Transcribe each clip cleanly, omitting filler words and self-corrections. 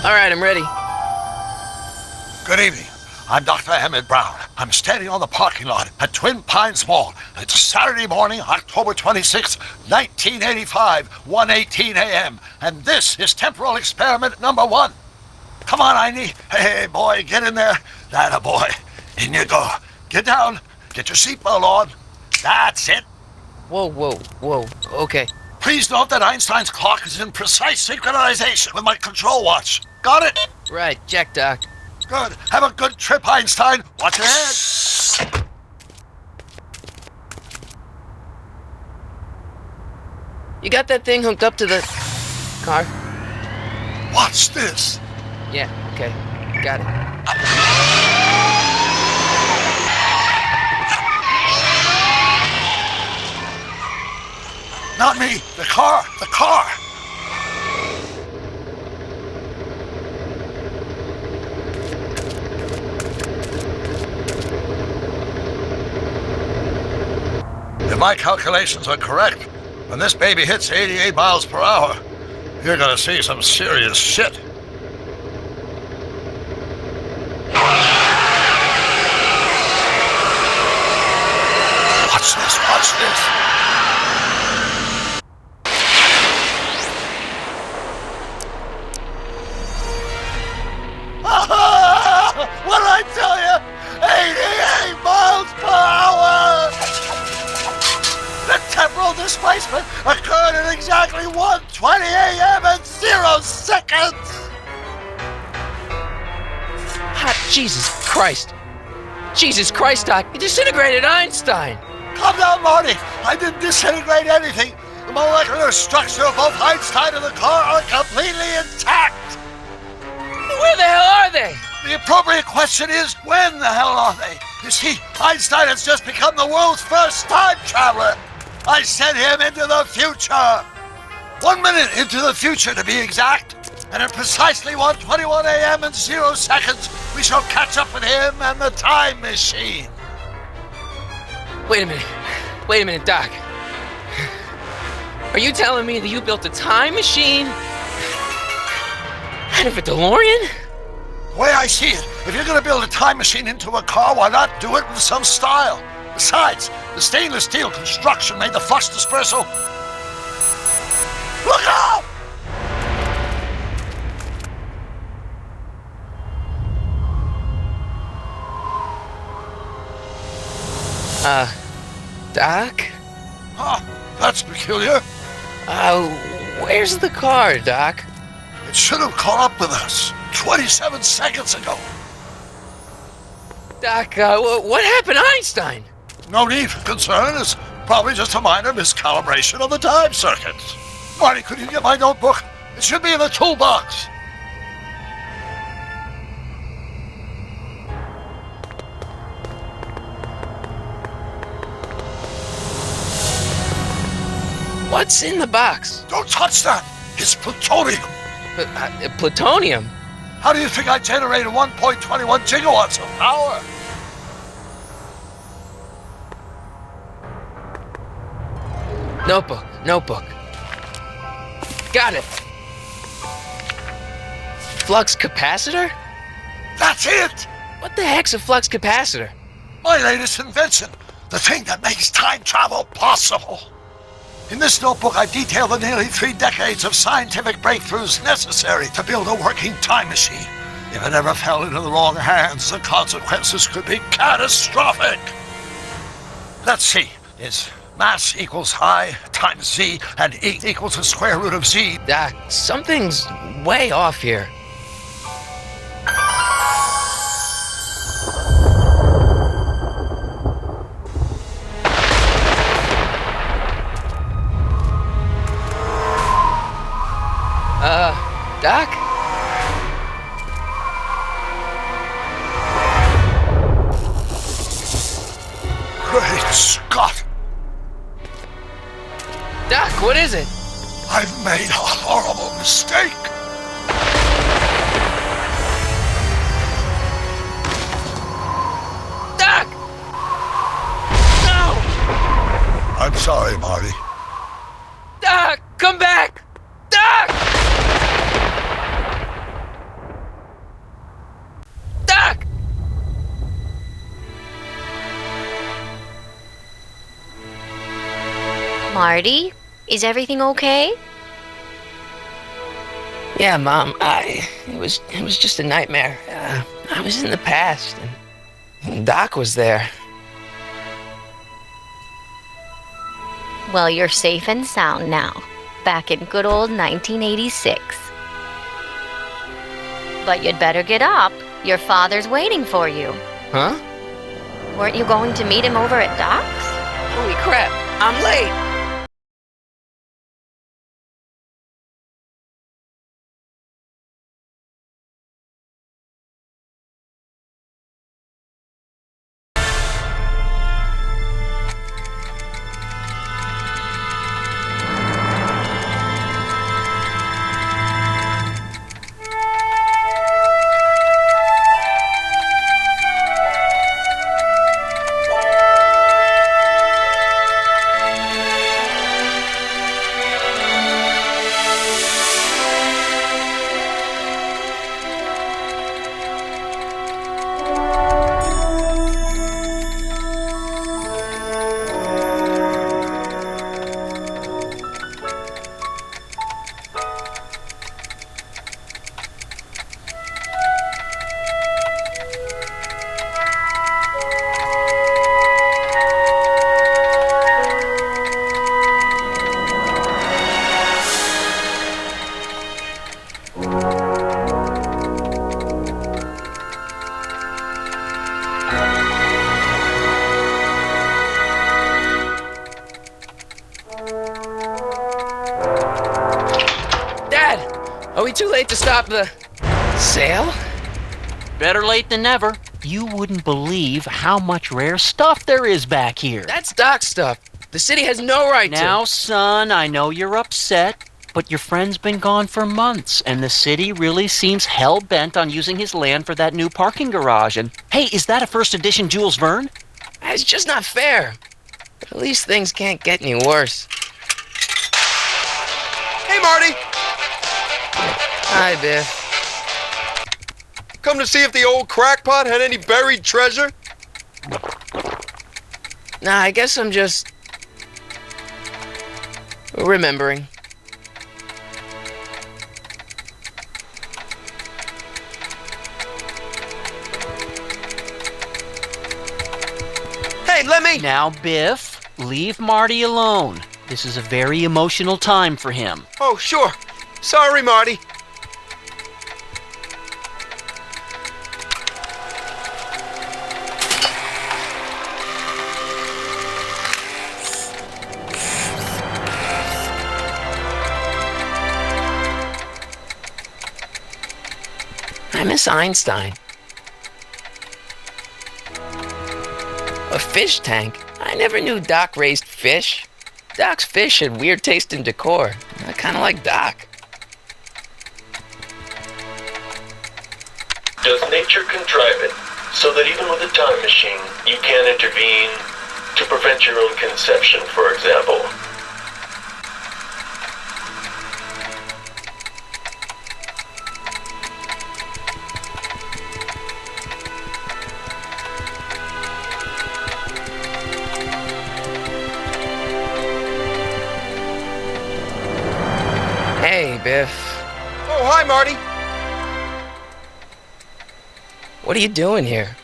All right, I'm ready. Good evening. I'm Doctor Emmett Brown. I'm standing on the parking lot at Twin Pines Mall. It's Saturday morning, October 26, 1985, 1:18 a.m. And this is temporal experiment number 1. Come on, Einie. Hey, boy, get in there. That a boy. In you go. Get down. Get your seatbelt on. That's it. Whoa. Okay. Please note that Einstein's clock is in precise synchronization with my control watch. Got it? Right, check, Doc. Good. Have a good trip, Einstein. Watch your head. You got that thing hooked up to the car? Watch this. Yeah, okay. Got it. Not me. The car. If my calculations are correct, when this baby hits 88 miles per hour, you're gonna see some serious shit. Watch this. What did I tell you? 88 miles per hour! The temporal displacement occurred at exactly 1:20 a.m. and 0 seconds! Jesus Christ, Doc. You disintegrated Einstein. Calm down, Marty. I didn't disintegrate anything. The molecular structure of both Einstein and the car are completely intact. Where the hell are they? The appropriate question is, when the hell are they? You see, Einstein has just become the world's first time traveler. I sent him into the future. 1 minute into the future, to be exact. And at precisely 1:21 a.m. and 0 seconds, we shall catch up with him and the time machine. Wait a minute, Doc. Are you telling me that you built a time machine out of a DeLorean? The way I see it, if you're going to build a time machine into a car, why not do it with some style? Besides, the stainless steel construction made the flux dispersal. Look out! Doc? Huh, that's peculiar. Where's the car, Doc? It should have caught up with us 27 seconds ago. Doc, what happened to Einstein? No need for concern. It's probably just a minor miscalibration of the time circuits. Marty, could you get my notebook? It should be in the toolbox. What's in the box? Don't touch that. It's plutonium. Plutonium? How do you think I generated 1.21 gigawatts of power? Notebook. Got it. Flux capacitor? That's it! What the heck's a flux capacitor? My latest invention. The thing that makes time travel possible. In this notebook, I detail the nearly 3 decades of scientific breakthroughs necessary to build a working time machine. If it ever fell into the wrong hands, the consequences could be catastrophic. Let's see. It's mass equals I times Z, and E equals the square root of Z. Doc, something's way off here. Doc? Great Scott! Doc, what is it? I've made a horrible mistake. Doc! No! I'm sorry, Marty. Doc, come back! Doc! Marty, is everything okay? Yeah, Mom. It was just a nightmare. I was in the past, and Doc was there. Well, you're safe and sound now, back in good old 1986. But you'd better get up. Your father's waiting for you. Huh? Weren't you going to meet him over at Doc's? Holy crap! I'm late. Are we too late to stop the sale? Better late than never. You wouldn't believe how much rare stuff there is back here. That's Doc stuff. The city has no right to. Now, son, I know you're upset, but your friend's been gone for months, and the city really seems hell-bent on using his land for that new parking garage. And, hey, is that a first edition Jules Verne? It's just not fair. But at least things can't get any worse. Hey, Marty! Hi, Biff. Come to see if the old crackpot had any buried treasure? Nah, I guess I'm just remembering. Hey, let me... Now, Biff, leave Marty alone. This is a very emotional time for him. Oh, sure. Sorry, Marty. I miss Einstein. A fish tank? I never knew Doc raised fish. Doc's fish had weird taste in decor. I kind of like Doc. Does nature contrive it so that even with a time machine, you can't intervene to prevent your own conception, for example? Hey, Biff. Oh, hi, Marty. What are you doing here?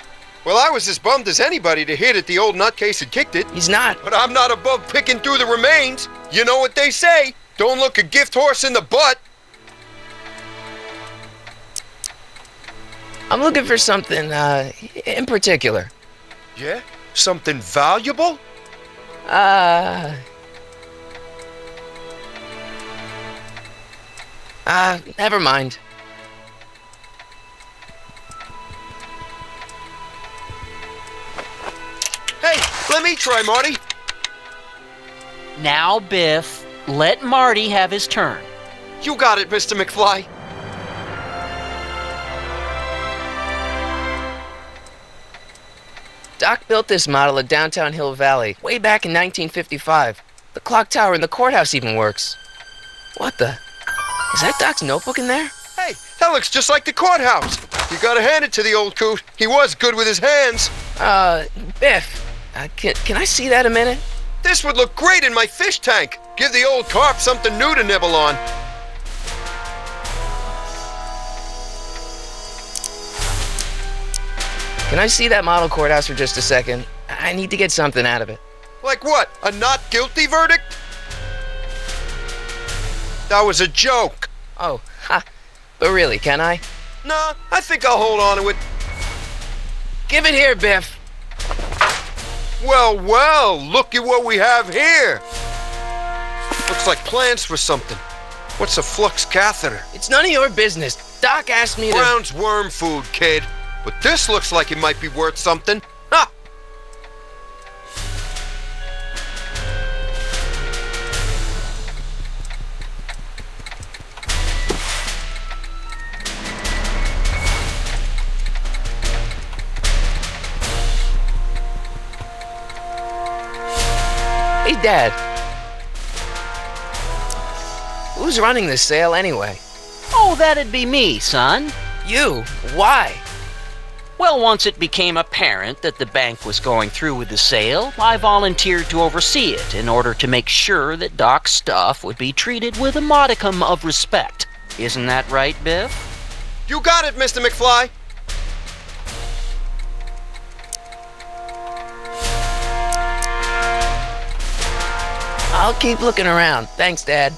Well, I was as bummed as anybody to hear that the old nutcase had kicked it. He's not. But I'm not above picking through the remains. You know what they say. Don't look a gift horse in the butt. I'm looking for something, in particular. Yeah? Something valuable? Never mind. Hey, let me try, Marty. Now, Biff, let Marty have his turn. You got it, Mr. McFly. Doc built this model of downtown Hill Valley way back in 1955. The clock tower in the courthouse even works. What the? Is that Doc's notebook in there? Hey, that looks just like the courthouse. You gotta hand it to the old coot. He was good with his hands. Biff, can I see that a minute? This would look great in my fish tank. Give the old carp something new to nibble on. Can I see that model courthouse for just a second? I need to get something out of it. Like what? A not guilty verdict? That was a joke. Oh, ha. But really, can I? Nah, I think I'll hold on to it. Give it here, Biff. Well, well, look at what we have here. Looks like plans for something. What's a flux catheter? It's none of your business. Doc asked me to... Brown's worm food, kid. But this looks like it might be worth something. Ha! Hey, Dad. Who's running this sale anyway? Oh, that'd be me, son. You? Why? Well, once it became apparent that the bank was going through with the sale, I volunteered to oversee it in order to make sure that Doc's stuff would be treated with a modicum of respect. Isn't that right, Biff? You got it, Mr. McFly. I'll keep looking around. Thanks, Dad.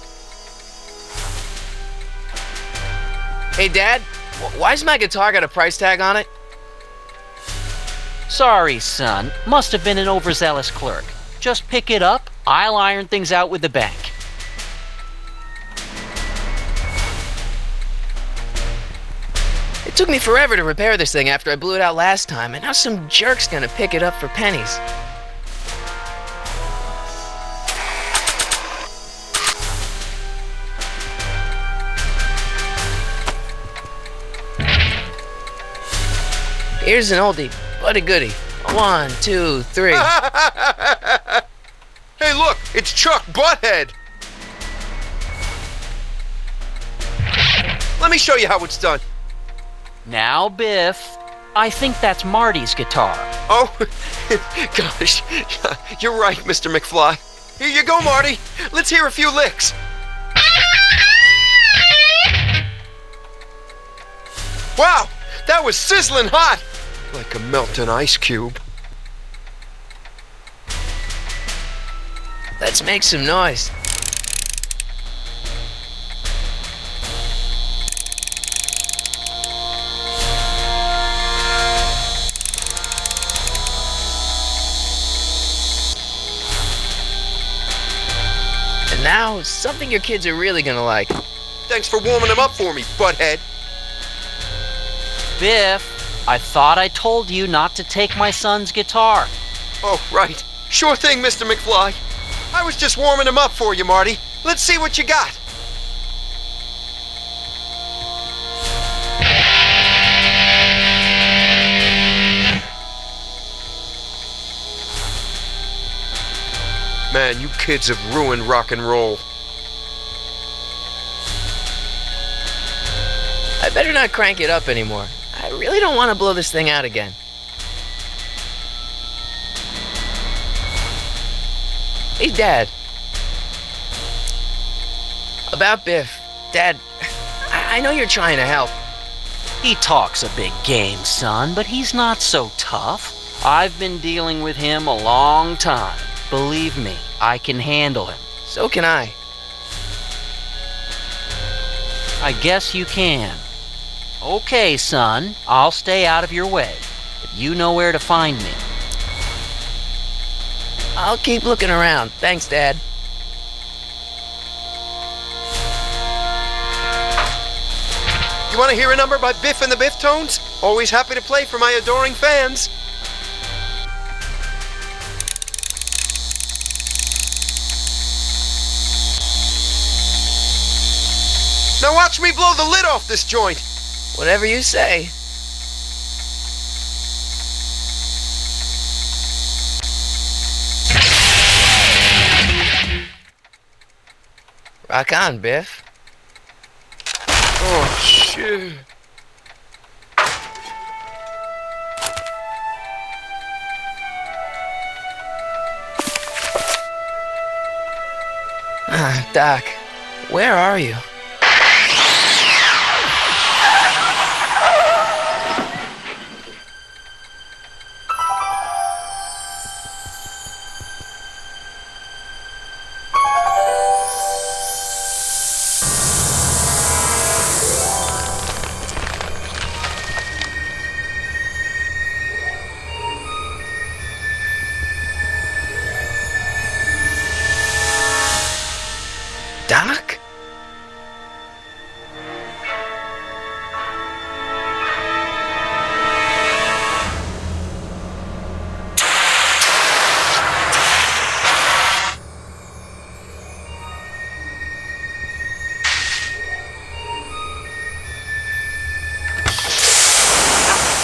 Hey, Dad, why's my guitar got a price tag on it? Sorry, son. Must have been an overzealous clerk. Just pick it up. I'll iron things out with the bank. It took me forever to repair this thing after I blew it out last time, and now some jerk's gonna pick it up for pennies. Here's an oldie, but a goodie. 1, 2, 3. Hey, look, it's Chuck Butthead. Let me show you how it's done. Now, Biff, I think that's Marty's guitar. Oh, gosh, you're right, Mr. McFly. Here you go, Marty. Let's hear a few licks. Wow, that was sizzling hot. Like a melting ice cube. Let's make some noise. And now, something your kids are really gonna like. Thanks for warming them up for me, butthead. Biff, I thought I told you not to take my son's guitar. Oh, right. Sure thing, Mr. McFly. I was just warming him up for you, Marty. Let's see what you got. Man, you kids have ruined rock and roll. I better not crank it up anymore. I really don't want to blow this thing out again. Hey, Dad. About Biff. Dad, I know you're trying to help. He talks a big game, son, but he's not so tough. I've been dealing with him a long time. Believe me, I can handle him. So can I. I guess you can. Okay, son, I'll stay out of your way, but you know where to find me. I'll keep looking around. Thanks, Dad. You want to hear a number by Biff and the Biff Tones? Always happy to play for my adoring fans. Now watch me blow the lid off this joint. Whatever you say. Rock on, Biff. Oh, shit. Doc, where are you? Doc?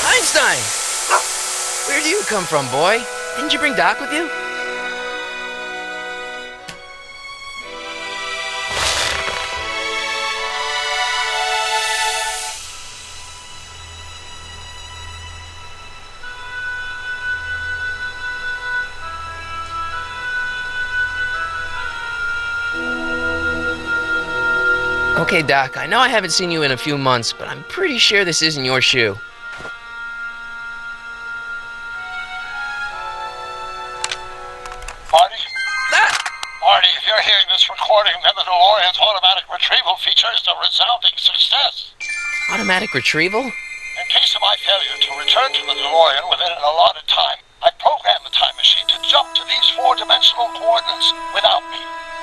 Einstein! Where do you come from, boy? Didn't you bring Doc with you? Okay, Doc, I know I haven't seen you in a few months, but I'm pretty sure this isn't your shoe. Marty? Ah! Marty, if you're hearing this recording, then the DeLorean's automatic retrieval feature is a resounding success. Automatic retrieval? In case of my failure to return to the DeLorean within an allotted time, I programmed the time machine to jump to these four-dimensional coordinates without me.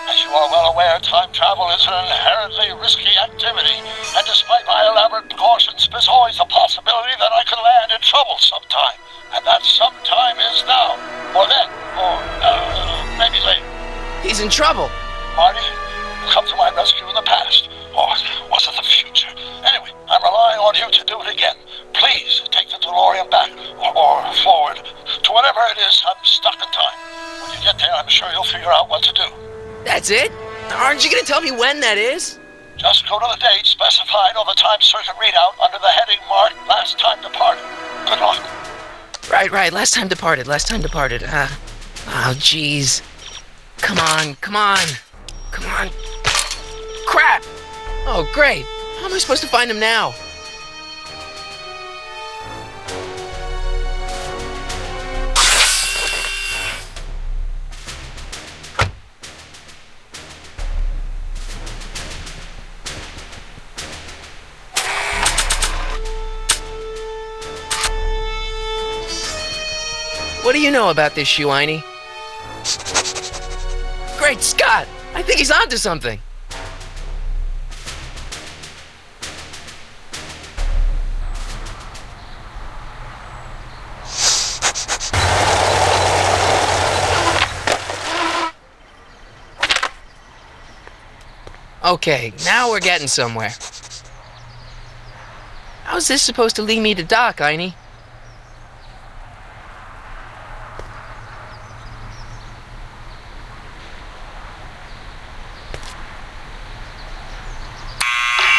As you are well aware, time travel is an inherently risky activity, and despite my elaborate precautions, there's always a possibility that I could land in trouble sometime. And that sometime is now, or then, or maybe later. He's in trouble. Marty, you come to my rescue in the past, or was it the future? Anyway, I'm relying on you to do it again. Please take the DeLorean back, or forward, to whatever it is I'm stuck in time. When you get there, I'm sure you'll figure out what to do. That's it? Aren't you gonna tell me when that is? Just go to the date specified on the time circuit readout under the heading marked Last Time Departed. Good luck. Right, last time departed. Oh, jeez. Come on. Crap! Oh, great. How am I supposed to find him now? What do you know about this shoe, Einie? Great Scott! I think he's onto something. Okay, now we're getting somewhere. How's this supposed to lead me to Doc, Einie?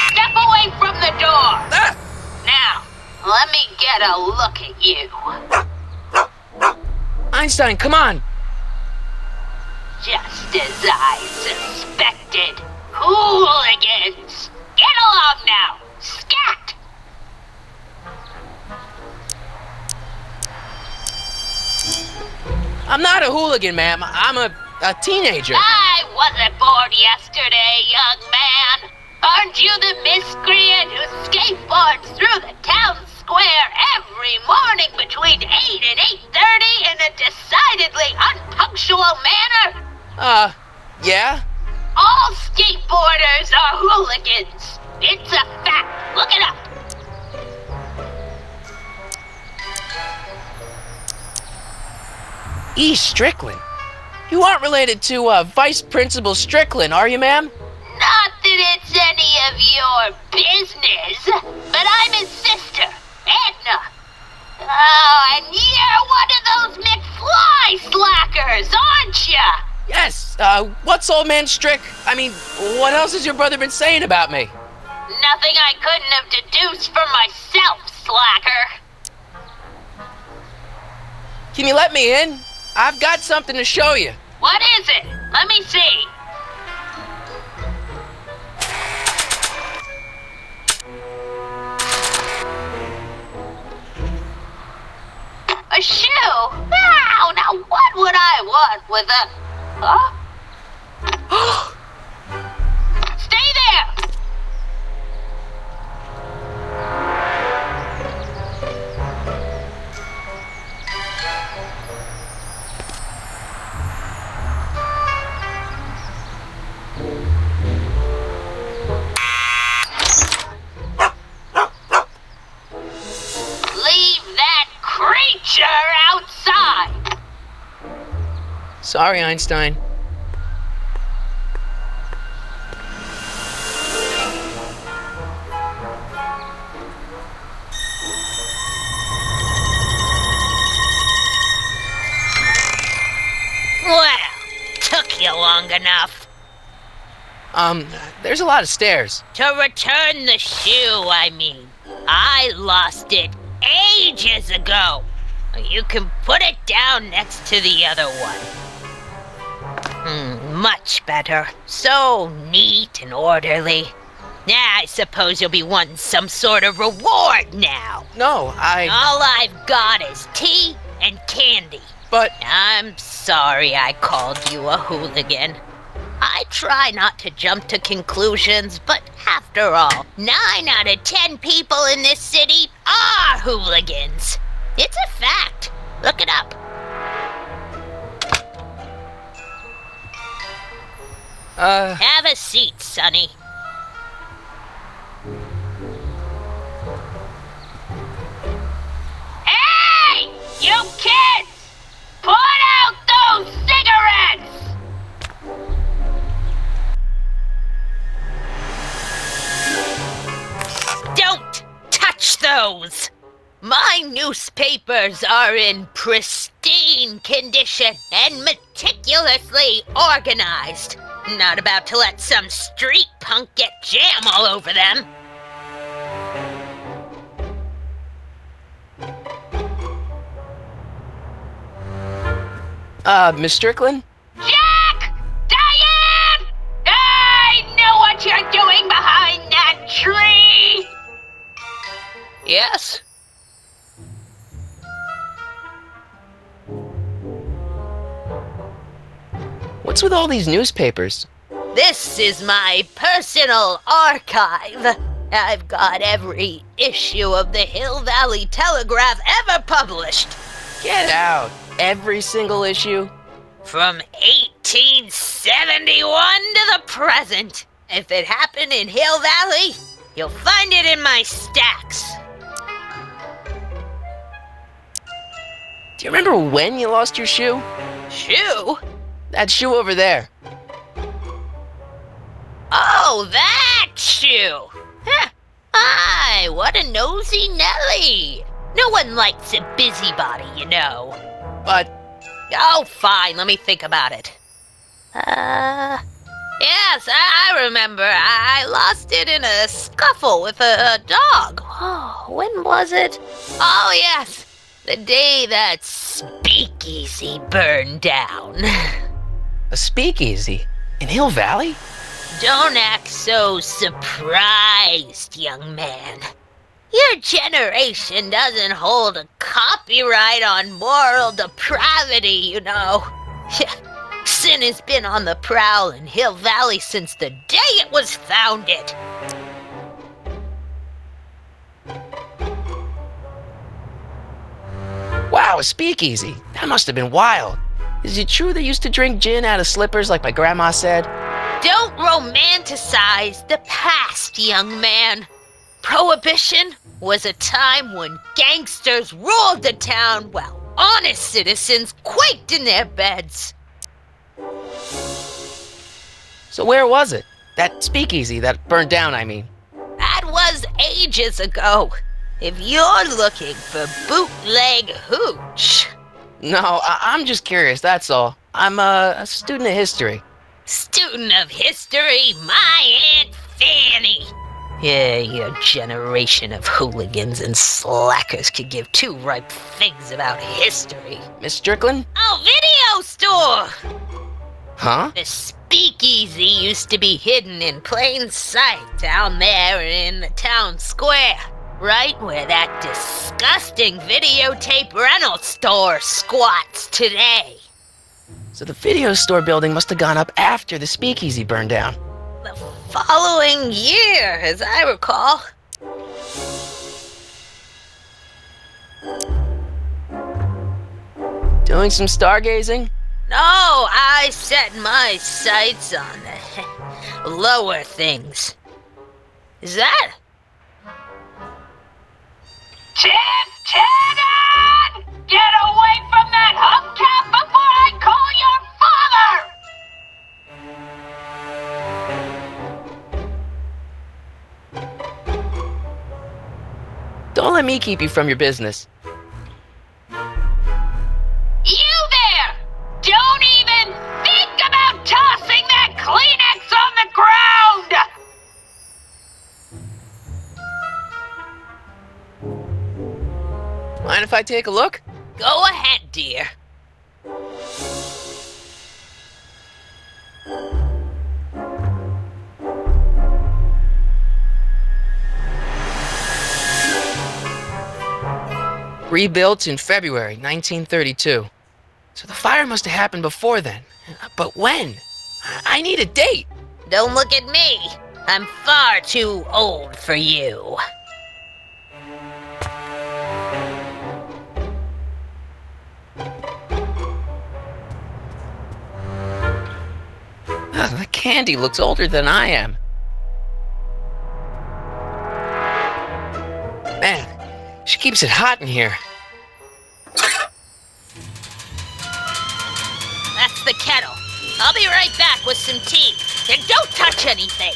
Step away from the door! Ah! Now, let me get a look at you. Einstein, come on! Just as I suspected. Hooligans! Get along now! Scat! I'm not a hooligan, ma'am. I'm a teenager. I wasn't born yesterday, young man. Aren't you the miscreant who skateboards through the town square every morning between 8 and 8:30 in a decidedly unpunctual manner? Yeah? All skateboarders are hooligans. It's a fact. Look it up. E. Strickland? You aren't related to, Vice Principal Strickland, are you, ma'am? Not that it's any of your business, but I'm his sister, Edna. Oh, and you're one of those McFly slackers, aren't ya? Yes, what's old man Strick? I mean, what else has your brother been saying about me? Nothing I couldn't have deduced for myself, slacker. Can you let me in? I've got something to show you. What is it? Let me see. A shoe? Now what would I want with a... Huh? Stay there! Leave that creature outside! Sorry, Einstein. Well, took you long enough. There's a lot of stairs. To return the shoe, I mean. I lost it ages ago. You can put it down next to the other one. Much better. So neat and orderly. I suppose you'll be wanting some sort of reward now. No, All I've got is tea and candy. But... I'm sorry I called you a hooligan. I try not to jump to conclusions, but after all, 9 out of 10 people in this city are hooligans. It's a fact. Look it up. Have a seat, Sonny. Hey! You kids! Put out those cigarettes! Don't touch those! My newspapers are in pristine condition and meticulously organized. Not about to let some street punk get jam all over them. Miss Strickland? Jack! Diane! I know what you're doing behind that tree! Yes? What's with all these newspapers? This is my personal archive. I've got every issue of the Hill Valley Telegraph ever published. Get out. Every single issue? From 1871 to the present. If it happened in Hill Valley, you'll find it in my stacks. Do you remember when you lost your shoe? Shoe? That shoe over there. Oh, that shoe! Huh. Aye, what a nosy Nelly! No one likes a busybody, you know. But... Oh, fine, let me think about it. Yes, I remember. I lost it in a scuffle with a dog. Oh, when was it? Oh, yes, the day that speakeasy burned down. a speakeasy? In Hill Valley? Don't act so surprised, young man. Your generation doesn't hold a copyright on moral depravity, you know. Sin has been on the prowl in Hill Valley since the day it was founded. Wow, a speakeasy. That must have been wild. Is it true they used to drink gin out of slippers like my grandma said? Don't romanticize the past, young man. Prohibition was a time when gangsters ruled the town while honest citizens quaked in their beds. So where was it? That speakeasy that burned down, I mean. That was ages ago. If you're looking for bootleg hooch. No, I'm just curious, that's all. I'm a student of history. Student of history, my Aunt Fanny. Yeah, your generation of hooligans and slackers could give two ripe figs about history. Miss Strickland? Oh, video store! Huh? The speakeasy used to be hidden in plain sight down there in the town square. Right where that disgusting videotape rental store squats today. So the video store building must have gone up after the speakeasy burned down. The following year, as I recall. Doing some stargazing? No, I set my sights on the lower things. Is that? Tannen! Get away from that hubcap before I call your father! Don't let me keep you from your business. You there! Don't even think about tossing that Kleenex on the ground! Mind if I take a look? Go ahead, dear. Rebuilt in February 1932. So the fire must have happened before then. But when? I need a date. Don't look at me. I'm far too old for you. The candy looks older than I am. Man, she keeps it hot in here. That's the kettle. I'll be right back with some tea. And don't touch anything.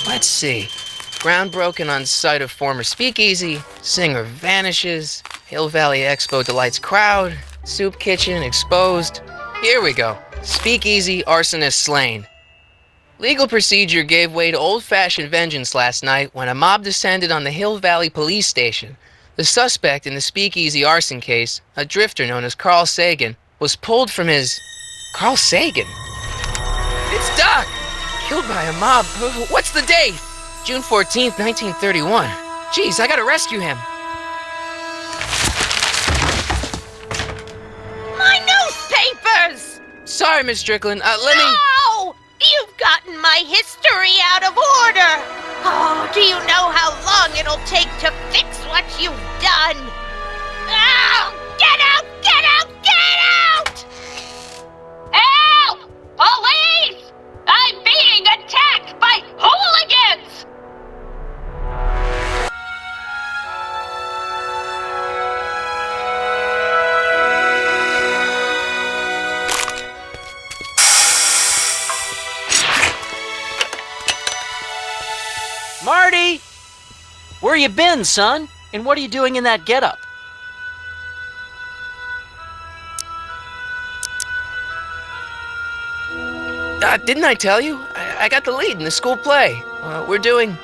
Let's see. Ground broken on site of former speakeasy. Singer vanishes. Hill Valley Expo delights crowd. Soup kitchen exposed. Here we go. Speakeasy arsonist slain. Legal procedure gave way to old-fashioned vengeance last night when a mob descended on the Hill Valley police station. The suspect in the speakeasy arson case, a drifter known as Carl Sagan, was pulled from his... Carl Sagan? It's Doc! Killed by a mob. What's the date? June 14th, 1931. Jeez, I gotta rescue him. My newspapers! Sorry, Miss Strickland. Let me... No! You've gotten my history out of order! Oh, do you know how long it'll take to fix what you've done? Oh, get out! Get out! Get out! Help! Police! I'm being attacked by hooligans! Marty! Where you been, son? And what are you doing in that getup? Didn't I tell you? I got the lead in the school play. We're doing...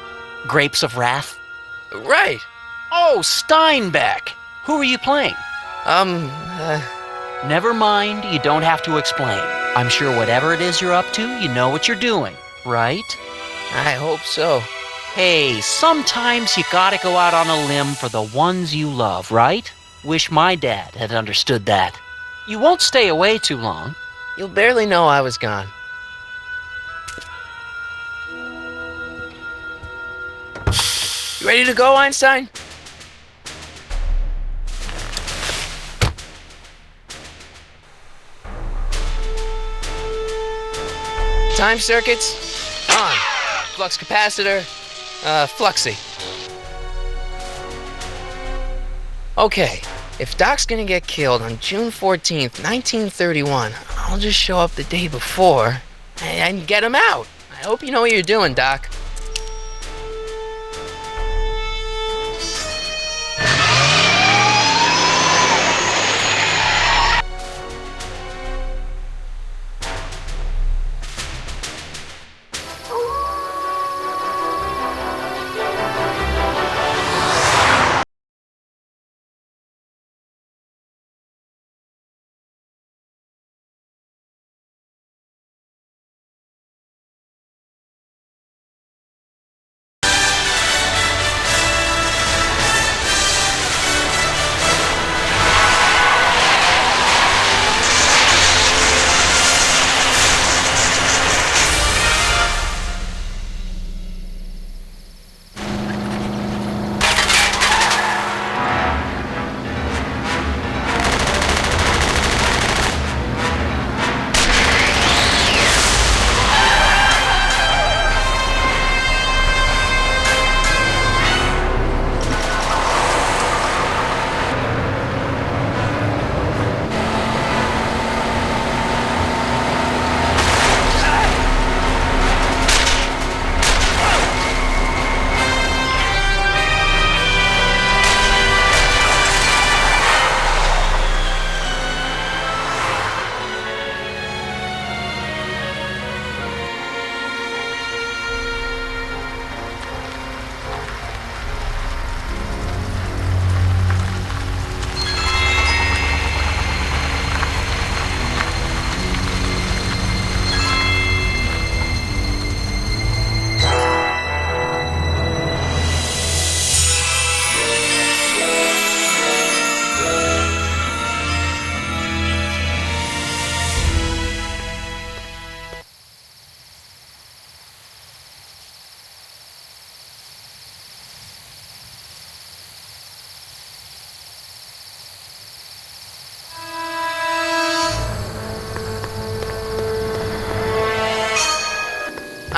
Grapes of Wrath? Right. Oh, Steinbeck! Who are you playing? Never mind, you don't have to explain. I'm sure whatever it is you're up to, you know what you're doing, right? I hope so. Hey, sometimes you gotta go out on a limb for the ones you love, right? Wish my dad had understood that. You won't stay away too long. You'll barely know I was gone. You ready to go, Einstein? Time circuits on. Flux capacitor, fluxy. Okay, if Doc's gonna get killed on June 14th, 1931, I'll just show up the day before and get him out. I hope you know what you're doing, Doc.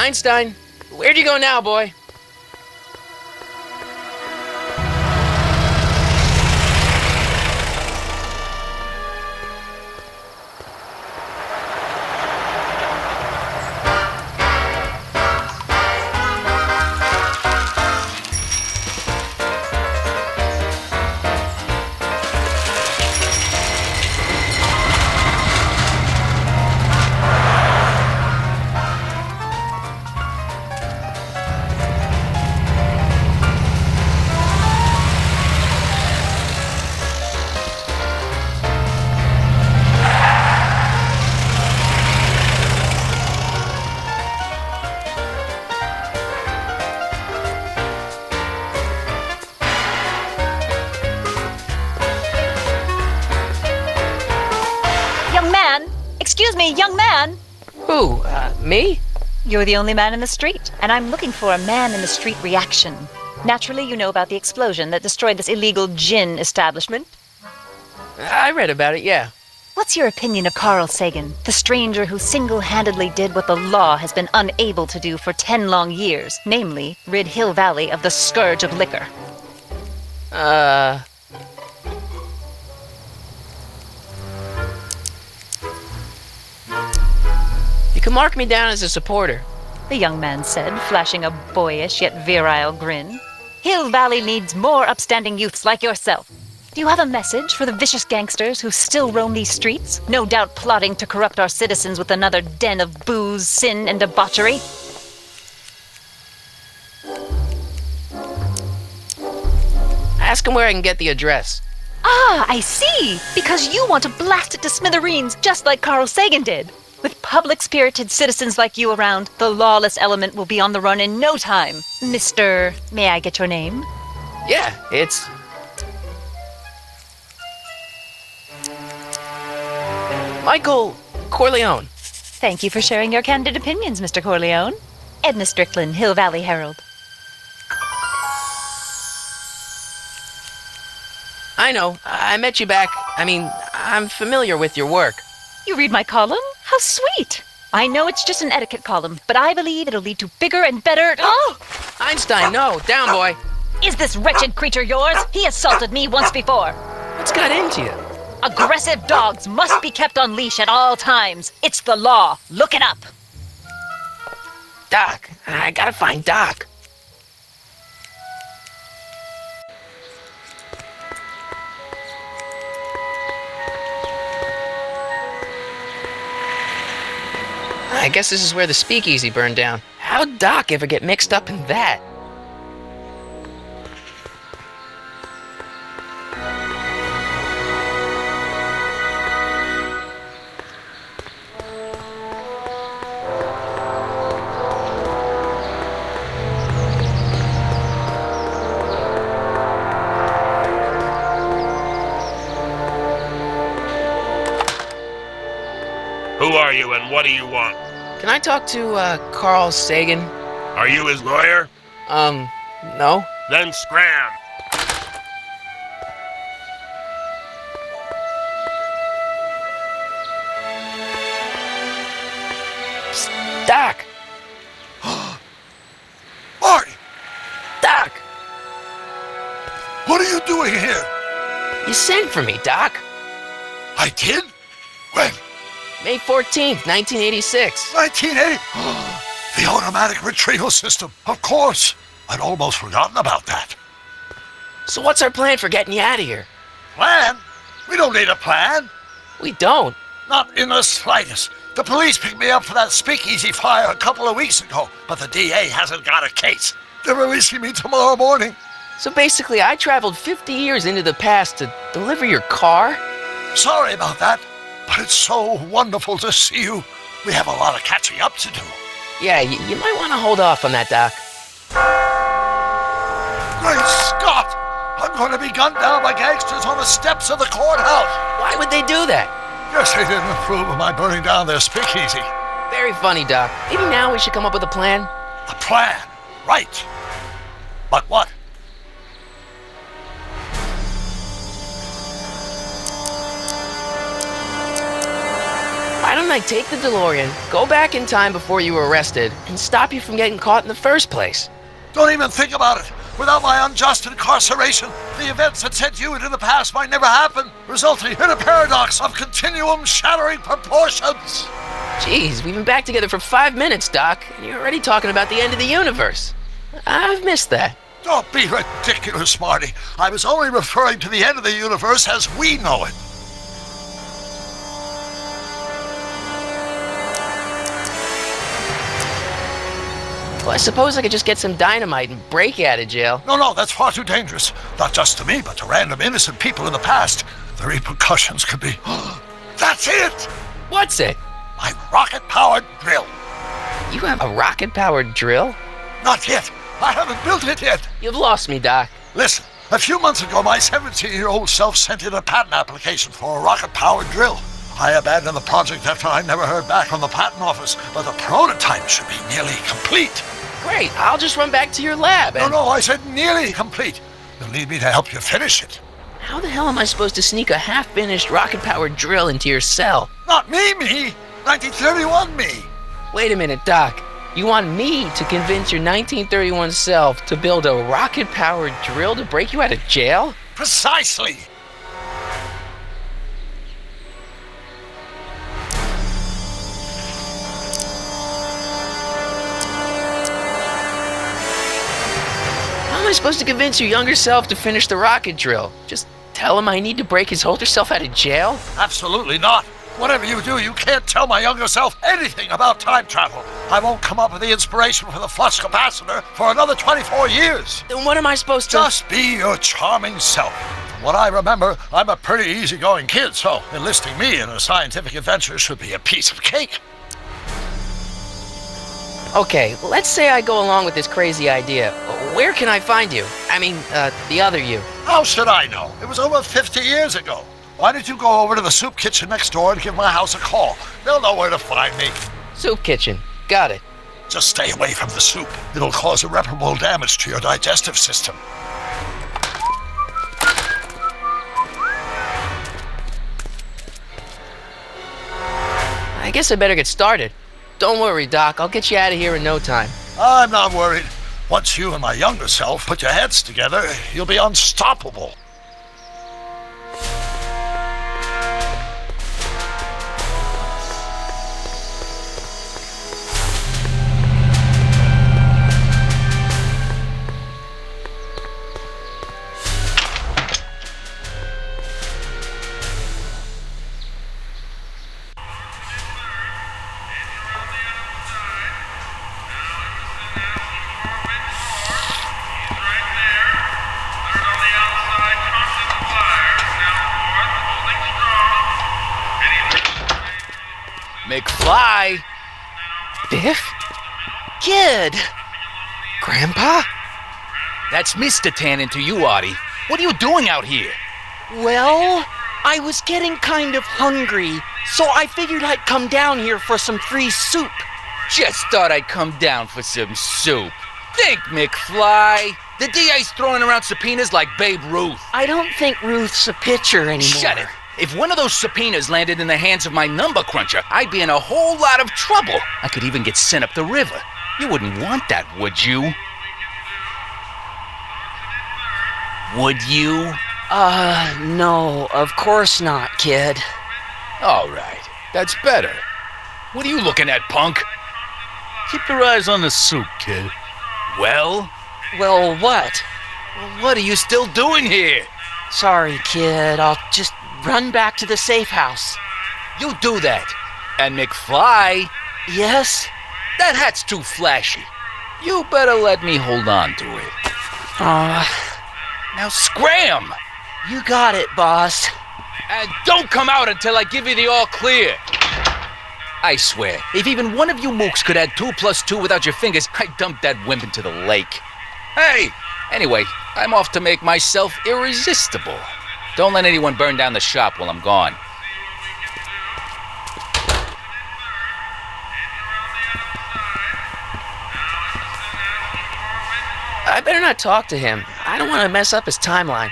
Einstein, where'd you go now, boy? Excuse me, young man. Who, me? You're the only man in the street, and I'm looking for a man-in-the-street reaction. Naturally, you know about the explosion that destroyed this illegal gin establishment. I read about it, yeah. What's your opinion of Carl Sagan, the stranger who single-handedly did what the law has been unable to do for 10 long years, namely, rid Hill Valley of the scourge of liquor? You can mark me down as a supporter. The young man said, flashing a boyish yet virile grin. Hill Valley needs more upstanding youths like yourself. Do you have a message for the vicious gangsters who still roam these streets, no doubt plotting to corrupt our citizens with another den of booze, sin, and debauchery? Ask him where I can get the address. Ah, I see! Because you want to blast it to smithereens just like Carl Sagan did. With public-spirited citizens like you around, the lawless element will be on the run in no time. Mr. May I get your name? Yeah, it's... Michael Corleone. Thank you for sharing your candid opinions, Mr. Corleone. Edna Strickland, Hill Valley Herald. I know. I met you back. I'm familiar with your work. You read my column? How sweet! I know it's just an etiquette column, but I believe it'll lead to bigger and better... Oh! Einstein, no. Down, boy. Is this wretched creature yours? He assaulted me once before. What's got into you? Aggressive dogs must be kept on leash at all times. It's the law. Look it up. Doc. I gotta find Doc. I guess this is where the speakeasy burned down. How'd Doc ever get mixed up in that? Who are you and what do you want? Can I talk to, Carl Sagan? Are you his lawyer? No. Then scram. Psst, Doc! Marty! Doc! What are you doing here? You sent for me, Doc. I did? When? May 14th, 1986. 1980? The automatic retrieval system. Of course. I'd almost forgotten about that. So what's our plan for getting you out of here? Plan? We don't need a plan. We don't. Not in the slightest. The police picked me up for that speakeasy fire a couple of weeks ago, but the DA hasn't got a case. They're releasing me tomorrow morning. So basically, I traveled 50 years into the past to deliver your car? Sorry about that, but it's so wonderful to see you. We have a lot of catching up to do. Yeah, you might want to hold off on that, Doc. Great Scott! I'm going to be gunned down by gangsters on the steps of the courthouse. Why would they do that? Guess they didn't approve of my burning down their speakeasy. Very funny, Doc. Maybe now we should come up with a plan. A plan, right. But what? I don't don't I take the DeLorean, go back in time before you were arrested, and stop you from getting caught in the first place? Don't even think about it. Without my unjust incarceration, the events that sent you into the past might never happen, resulting in a paradox of continuum-shattering proportions. Jeez, we've been back together for 5 minutes, Doc, and you're already talking about the end of the universe. I've missed that. Don't be ridiculous, Marty. I was only referring to the end of the universe as we know it. Well, I suppose I could just get some dynamite and break you out of jail. No, that's far too dangerous. Not just to me, but to random innocent people in the past. The repercussions could be... That's it! What's it? My rocket-powered drill. You have a rocket-powered drill? Not yet. I haven't built it yet. You've lost me, Doc. Listen, a few months ago, my 17-year-old self sent in a patent application for a rocket-powered drill. I abandoned the project after I never heard back from the patent office, but the prototype should be nearly complete. Great, I'll just run back to your lab and... No, I said nearly complete. You'll need me to help you finish it. How the hell am I supposed to sneak a half-finished rocket-powered drill into your cell? Not me! 1931 me! Wait a minute, Doc. You want me to convince your 1931 self to build a rocket-powered drill to break you out of jail? Precisely! How am I supposed to convince your younger self to finish the rocket drill? Just tell him I need to break his older self out of jail? Absolutely not. Whatever you do, you can't tell my younger self anything about time travel. I won't come up with the inspiration for the flux capacitor for another 24 years. Then what am I supposed to... Just be your charming self. From what I remember, I'm a pretty easygoing kid, so enlisting me in a scientific adventure should be a piece of cake. Okay, let's say I go along with this crazy idea. Where can I find you? I mean, the other you. How should I know? It was over 50 years ago. Why don't you go over to the soup kitchen next door and give my house a call? They'll know where to find me. Soup kitchen. Got it. Just stay away from the soup. It'll cause irreparable damage to your digestive system. I guess I better get started. Don't worry, Doc. I'll get you out of here in no time. I'm not worried. Once you and my younger self put your heads together, you'll be unstoppable. McFly! Biff? Kid! Grandpa? That's Mr. Tannen to you, Artie. What are you doing out here? Well, I was getting kind of hungry, so I figured I'd come down here for some free soup. Just thought I'd come down for some soup. Think, McFly. The DA's throwing around subpoenas like Babe Ruth. I don't think Ruth's a pitcher anymore. Shut it. If one of those subpoenas landed in the hands of my number cruncher, I'd be in a whole lot of trouble. I could even get sent up the river. You wouldn't want that, would you? Would you? No, of course not, kid. All right, that's better. What are you looking at, punk? Keep your eyes on the soup, kid. Well, what? what are you still doing here? Sorry, kid. I'll just run back to the safe house. You do that. And McFly, Yes? that hat's too flashy. You better let me hold on to it. Now scram! You got it, boss. And don't come out until I give you the all clear. I swear, if even one of you mooks could add 2 + 2 without your fingers, I'd dump that wimp into the lake. Hey! Anyway, I'm off to make myself irresistible. Don't let anyone burn down the shop while I'm gone. I better not talk to him. I don't want to mess up his timeline.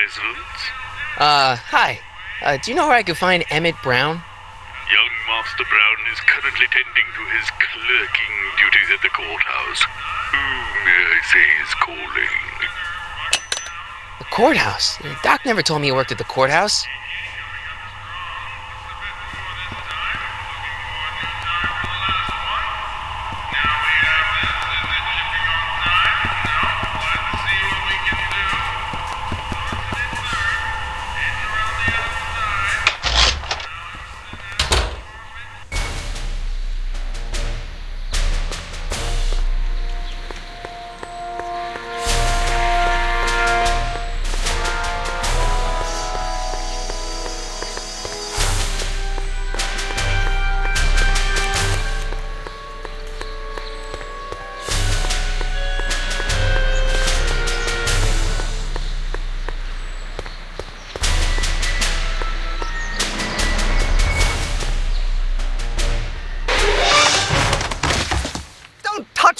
presence? Hi. Do you know where I could find Emmett Brown? Young Master Brown is currently tending to his clerking duties at the courthouse. Who may I say is calling? The courthouse? Doc never told me he worked at the courthouse.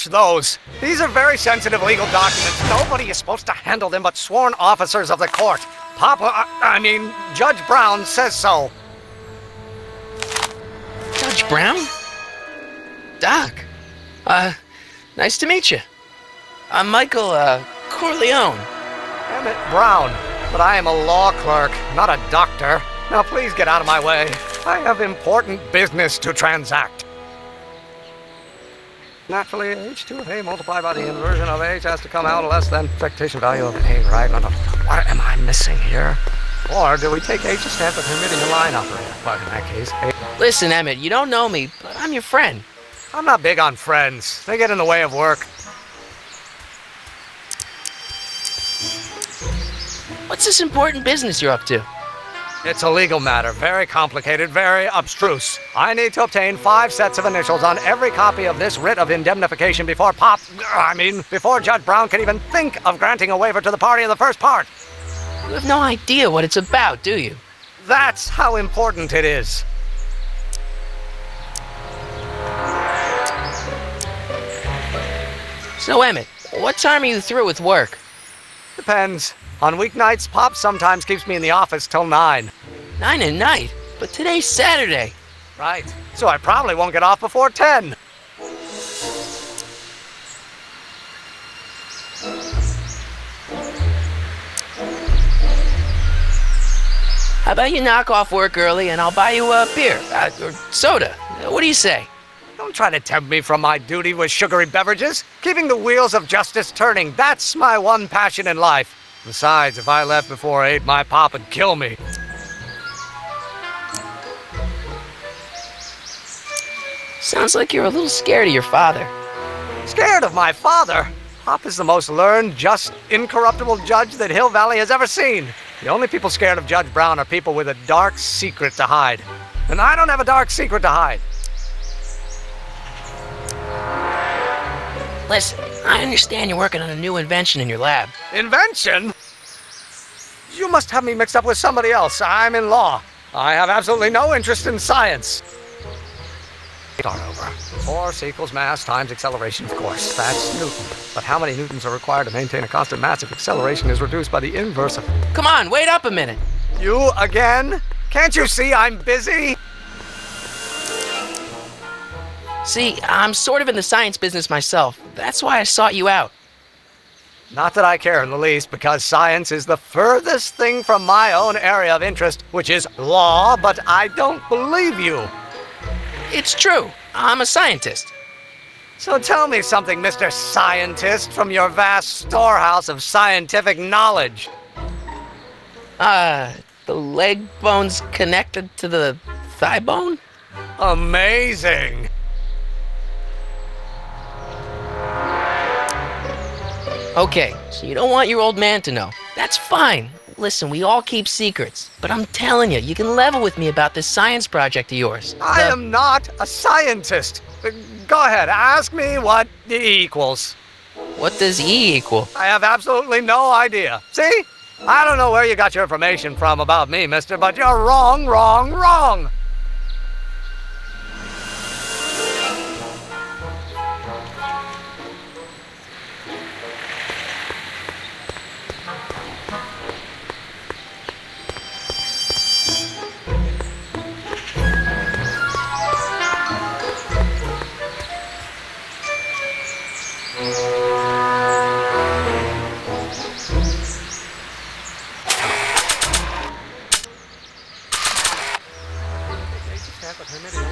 Those. These are very sensitive legal documents. Nobody is supposed to handle them but sworn officers of the court. Judge Brown says so. Judge Brown? Doc. Nice to meet you. I'm Michael, Corleone. Emmett Brown. But I am a law clerk, not a doctor. Now please get out of my way. I have important business to transact. Naturally, H2 of A multiplied by the inversion of H has to come out less than expectation value of A, right? No. What am I missing here? Or do we take H as stand for permitting a line operator? But in that case, A... Listen, Emmett, you don't know me, but I'm your friend. I'm not big on friends. They get in the way of work. What's this important business you're up to? It's a legal matter, very complicated, very abstruse. I need to obtain 5 sets of initials on every copy of this writ of indemnification before Judge Brown can even think of granting a waiver to the party in the first part. You have no idea what it's about, do you? That's how important it is. So, Emmett, what time are you through with work? Depends. On weeknights, Pop sometimes keeps me in the office till 9. 9 at night? But today's Saturday. Right. So I probably won't get off before 10. How about you knock off work early and I'll buy you a beer, or soda. What do you say? Don't try to tempt me from my duty with sugary beverages. Keeping the wheels of justice turning, that's my one passion in life. Besides, if I left before 8, my pop would kill me. Sounds like you're a little scared of your father. Scared of my father? Pop is the most learned, just, incorruptible judge that Hill Valley has ever seen. The only people scared of Judge Brown are people with a dark secret to hide. And I don't have a dark secret to hide. Listen, I understand you're working on a new invention in your lab. Invention? You must have me mixed up with somebody else. I'm in law. I have absolutely no interest in science. Start over. Force equals mass times acceleration, of course. That's Newton. But how many newtons are required to maintain a constant mass if acceleration is reduced by the inverse of... Come on, wait up a minute. You again? Can't you see I'm busy? See, I'm sort of in the science business myself. That's why I sought you out. Not that I care in the least, because science is the furthest thing from my own area of interest, which is law, but I don't believe you. It's true. I'm a scientist. So tell me something, Mr. Scientist, from your vast storehouse of scientific knowledge. The leg bone's connected to the thigh bone? Amazing. Okay, so you don't want your old man to know. That's fine. Listen, we all keep secrets. But I'm telling you, you can level with me about this science project of yours. I am not a scientist. Go ahead, ask me what E equals. What does E equal? I have absolutely no idea. See? I don't know where you got your information from about me, mister, but you're wrong, wrong, wrong.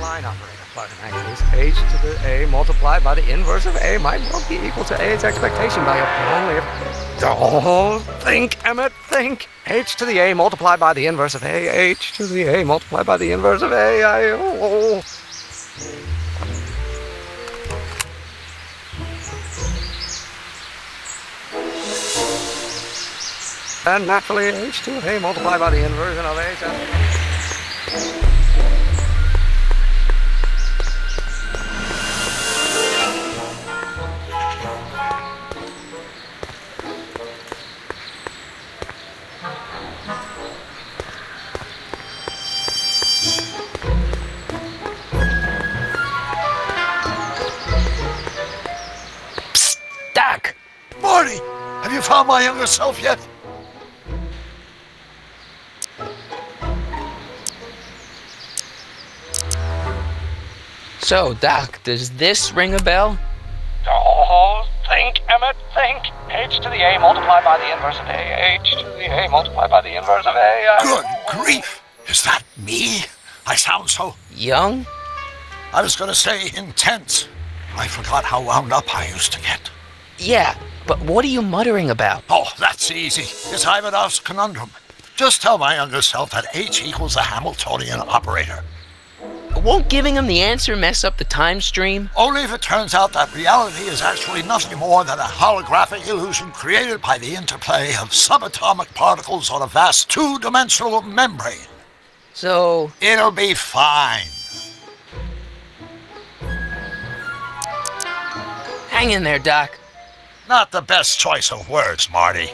line operator. But in that case, h to the a multiplied by the inverse of a might well be equal to a's expectation value. Only if... Don't think, Emmett, think. H to the a multiplied by the inverse of a. H to the a multiplied by the inverse of a. And naturally, h to a multiplied by the inversion of h. Psst, Doc! Marty, have you found my younger self yet? So, Doc, does this ring a bell? Oh, think, Emmett, think. H to the a multiplied by the inverse of a. H to the a multiplied by the inverse of a. Good grief! Is that me? I sound so... Young? I was gonna say intense. I forgot how wound up I used to get. Yeah, but what are you muttering about? Oh, that's easy. It's Ivanov's conundrum. Just tell my younger self that H equals a Hamiltonian operator. Won't giving him the answer mess up the time stream? Only if it turns out that reality is actually nothing more than a holographic illusion created by the interplay of subatomic particles on a vast two-dimensional membrane. So... It'll be fine. Hang in there, Doc. Not the best choice of words, Marty.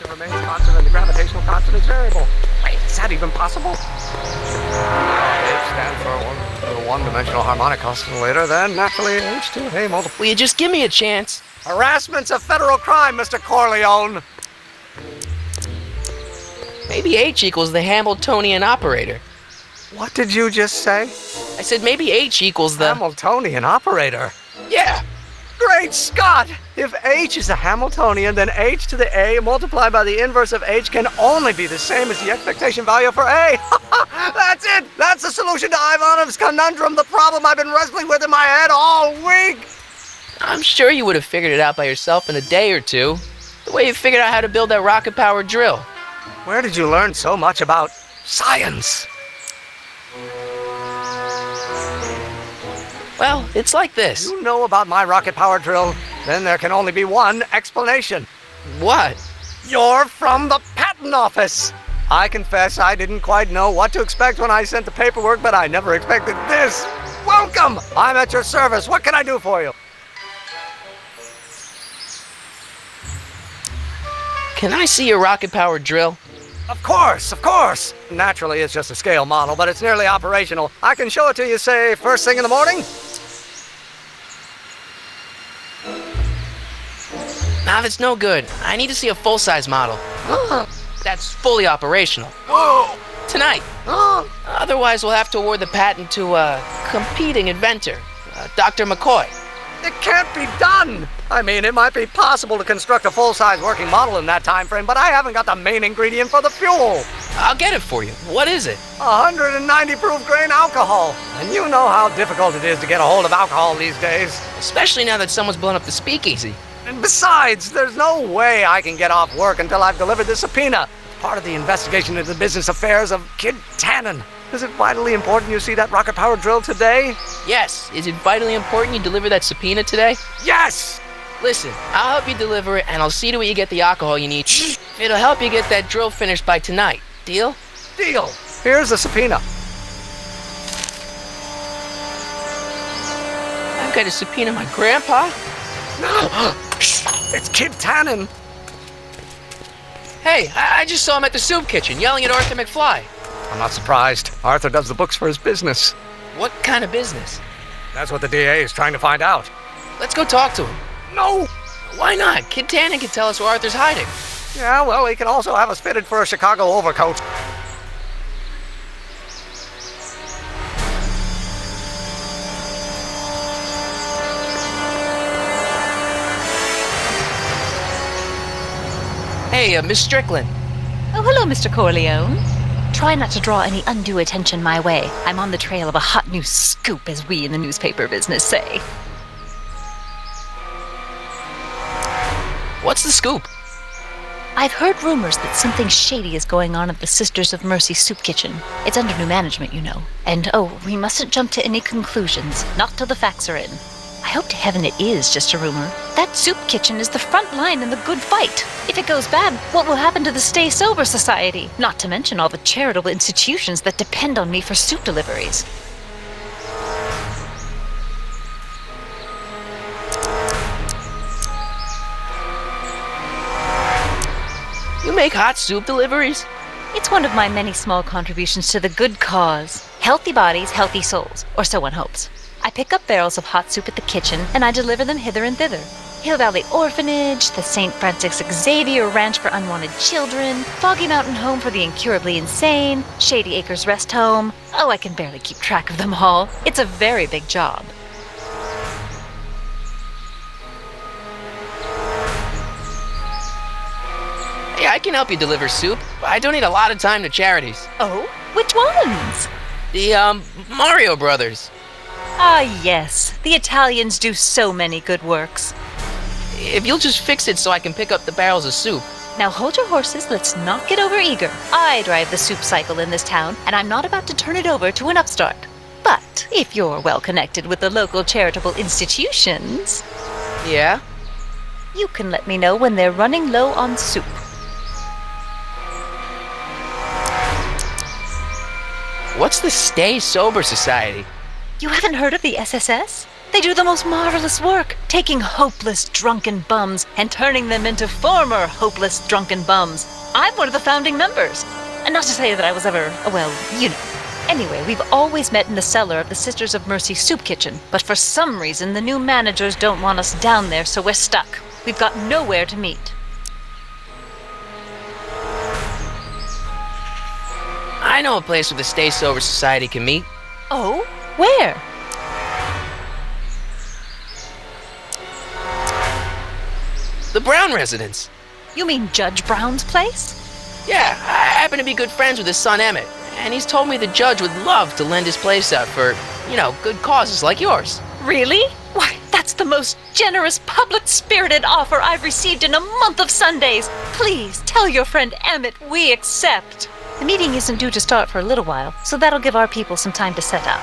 Remains constant and the gravitational constant is variable. Wait, is that even possible? H stands for a one-dimensional harmonic oscillator, then naturally H to a multiplied. Will you just give me a chance? Harassment's a federal crime, Mr. Corleone. Maybe H equals the Hamiltonian operator. What did you just say? I said maybe H equals the... Hamiltonian operator? Yeah! Great Scott! If H is a Hamiltonian, then H to the a multiplied by the inverse of H can only be the same as the expectation value for A. That's it! That's the solution to Ivanov's conundrum, the problem I've been wrestling with in my head all week! I'm sure you would have figured it out by yourself in a day or two. The way you figured out how to build that rocket-powered drill. Where did you learn so much about science? Well, it's like this. You know about my rocket power drill, then there can only be one explanation. What? You're from the patent office. I confess I didn't quite know what to expect when I sent the paperwork, but I never expected this. Welcome! I'm at your service. What can I do for you? Can I see your rocket-powered drill? Of course, of course. Naturally, it's just a scale model, but it's nearly operational. I can show it to you, say, first thing in the morning. Nah, that's no good. I need to see a full-size model. That's fully operational. Tonight. Otherwise, we'll have to award the patent to a competing inventor, Dr. McCoy. It can't be done! I mean, it might be possible to construct a full-size working model in that time frame, but I haven't got the main ingredient for the fuel. I'll get it for you. What is it? 190 proof grain alcohol. And you know how difficult it is to get a hold of alcohol these days. Especially now that someone's blown up the speakeasy. And besides, there's no way I can get off work until I've delivered this subpoena. Part of the investigation into the business affairs of Kid Tannen. Is it vitally important you see that rocket power drill today? Yes. Is it vitally important you deliver that subpoena today? Yes! Listen, I'll help you deliver it, and I'll see to it you get the alcohol you need. It'll help you get that drill finished by tonight. Deal? Deal. Here's the subpoena. I've got to subpoena my grandpa? It's Kid Tannen. Hey, I just saw him at the soup kitchen yelling at Arthur McFly. I'm not surprised. Arthur does the books for his business. What kind of business? That's what the DA is trying to find out. Let's go talk to him. No! Why not? Kid Tannen can tell us where Arthur's hiding. Yeah, well, he can also have us fitted for a Chicago overcoat. Hey, Miss Strickland. Oh, hello, Mr. Corleone. Try not to draw any undue attention my way. I'm on the trail of a hot new scoop, as we in the newspaper business say. What's the scoop? I've heard rumors that something shady is going on at the Sisters of Mercy soup kitchen. It's under new management, you know. And we mustn't jump to any conclusions, not till the facts are in. I hope to heaven it is just a rumor. That soup kitchen is the front line in the good fight. If it goes bad, what will happen to the Stay Sober Society? Not to mention all the charitable institutions that depend on me for soup deliveries. You make hot soup deliveries? It's one of my many small contributions to the good cause. Healthy bodies, healthy souls, or so one hopes. I pick up barrels of hot soup at the kitchen, and I deliver them hither and thither. Hill Valley Orphanage, the St. Francis Xavier Ranch for Unwanted Children, Foggy Mountain Home for the Incurably Insane, Shady Acres Rest Home. Oh, I can barely keep track of them all. It's a very big job. Hey, I can help you deliver soup. I donate a lot of time to charities. Oh? Which ones? The, Mario Brothers. Ah, yes. The Italians do so many good works. If you'll just fix it so I can pick up the barrels of soup. Now hold your horses, let's not get overeager. I drive the soup cycle in this town, and I'm not about to turn it over to an upstart. But if you're well connected with the local charitable institutions... Yeah? You can let me know when they're running low on soup. What's the Stay Sober Society? You haven't heard of the SSS? They do the most marvelous work, taking hopeless drunken bums and turning them into former hopeless drunken bums. I'm one of the founding members. And not to say that I was ever, well, you know. Anyway, we've always met in the cellar of the Sisters of Mercy soup kitchen, but for some reason the new managers don't want us down there, so we're stuck. We've got nowhere to meet. I know a place where the Stay Sober Society can meet. Oh? Where? The Brown residence. You mean Judge Brown's place? Yeah, I happen to be good friends with his son Emmett, and he's told me the judge would love to lend his place out for, you know, good causes like yours. Really? Why, that's the most generous, public-spirited offer I've received in a month of Sundays. Please tell your friend Emmett we accept. The meeting isn't due to start for a little while, so that'll give our people some time to set up.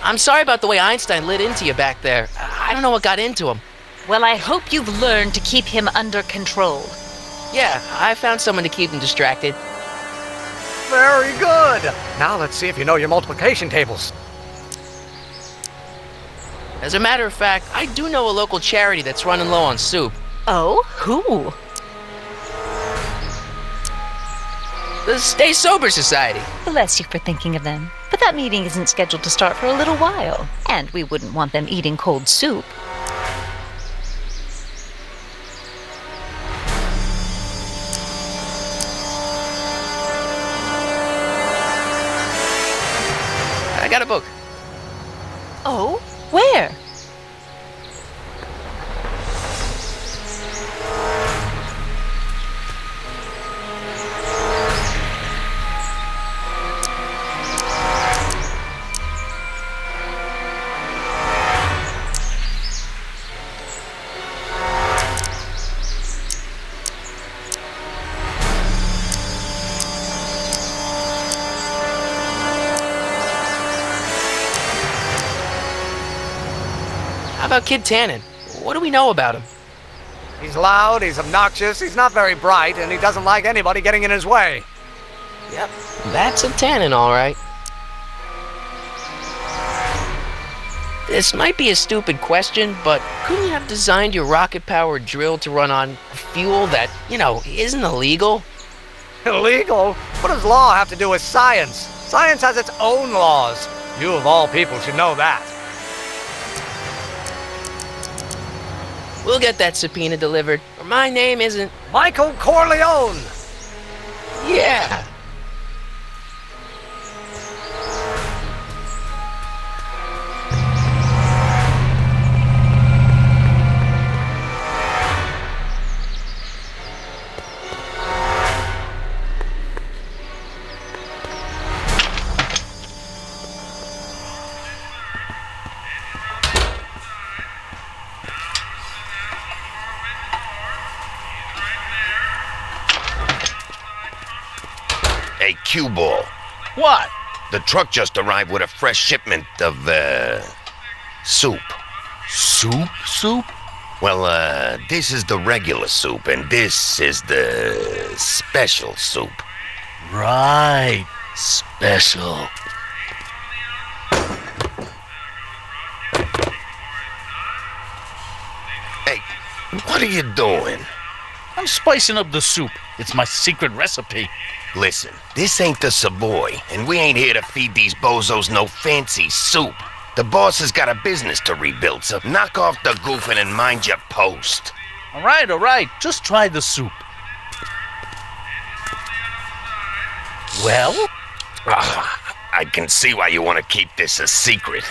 I'm sorry about the way Einstein lit into you back there. I don't know what got into him. Well, I hope you've learned to keep him under control. Yeah, I found someone to keep him distracted. Very good. Now let's see if you know your multiplication tables. As a matter of fact, I do know a local charity that's running low on soup. Oh? Who? The Stay Sober Society. Bless you for thinking of them. But that meeting isn't scheduled to start for a little while. And we wouldn't want them eating cold soup. I got a book. Oh? Where? How about Kid Tannen? What do we know about him? He's loud, he's obnoxious, he's not very bright, and he doesn't like anybody getting in his way. Yep, that's a Tannen, all right. This might be a stupid question, but couldn't you have designed your rocket-powered drill to run on fuel that, you know, isn't illegal? Illegal? What does law have to do with science? Science has its own laws. You of all people should know that. We'll get that subpoena delivered, or my name isn't... Michael Corleone! Yeah! cue ball. What? The truck just arrived with a fresh shipment of, soup. Soup? Well, this is the regular soup, and this is the special soup. Right. Special. Hey, what are you doing? I'm spicing up the soup. It's my secret recipe. Listen, this ain't the Savoy, and we ain't here to feed these bozos no fancy soup. The boss has got a business to rebuild, so knock off the goofing and mind your post. All right. Just try the soup. Well? I can see why you want to keep this a secret.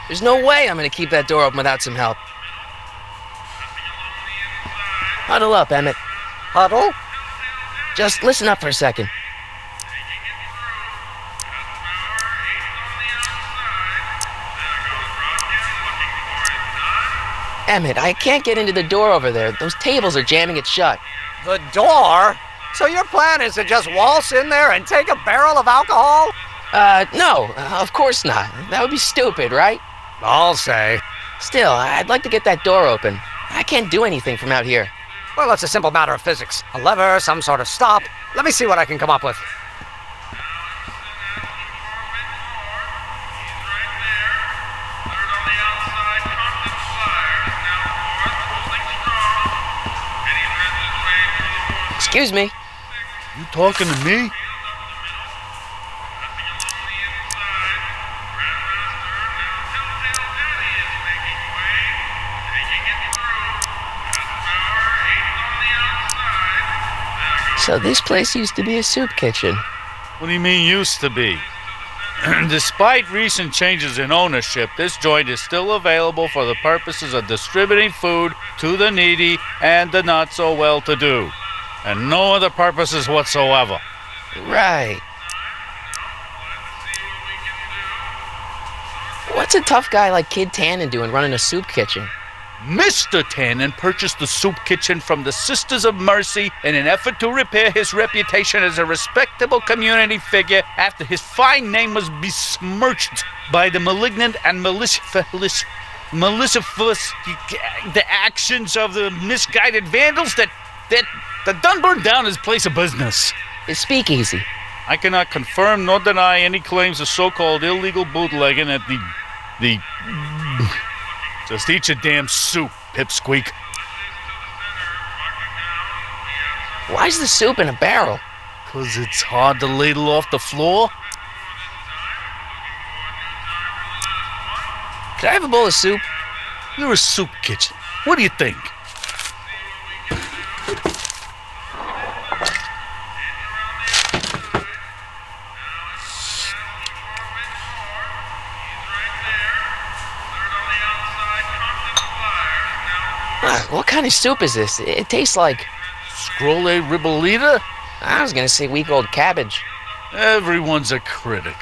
There's no way I'm gonna keep that door open without some help. Huddle up, Emmett. Huddle? Just listen up for a second. Emmett, I can't get into the door over there. Those tables are jamming it shut. The door? So your plan is to just waltz in there and take a barrel of alcohol? No, of course not. That would be stupid, right? I'll say. Still, I'd like to get that door open. I can't do anything from out here. Well, it's a simple matter of physics. A lever, some sort of stop. Let me see what I can come up with. Excuse me. You talking to me? So this place used to be a soup kitchen. What do you mean used to be? Despite recent changes in ownership, this joint is still available for the purposes of distributing food to the needy and the not-so-well-to-do, and no other purposes whatsoever. Right. What's a tough guy like Kid Tannen doing running a soup kitchen? Mr. Tannen purchased the soup kitchen from the Sisters of Mercy in an effort to repair his reputation as a respectable community figure after his fine name was besmirched by the malignant and malicious the actions of the misguided vandals that done burned down his place of business. His speakeasy. I cannot confirm nor deny any claims of so-called illegal bootlegging at the Just eat your damn soup, pipsqueak. Why's the soup in a barrel? 'Cause it's hard to ladle off the floor. Could I have a bowl of soup? You're a soup kitchen. What do you think? What kind of soup is this? It tastes like... Scrolle ribolita? I was gonna say week-old cabbage. Everyone's a critic.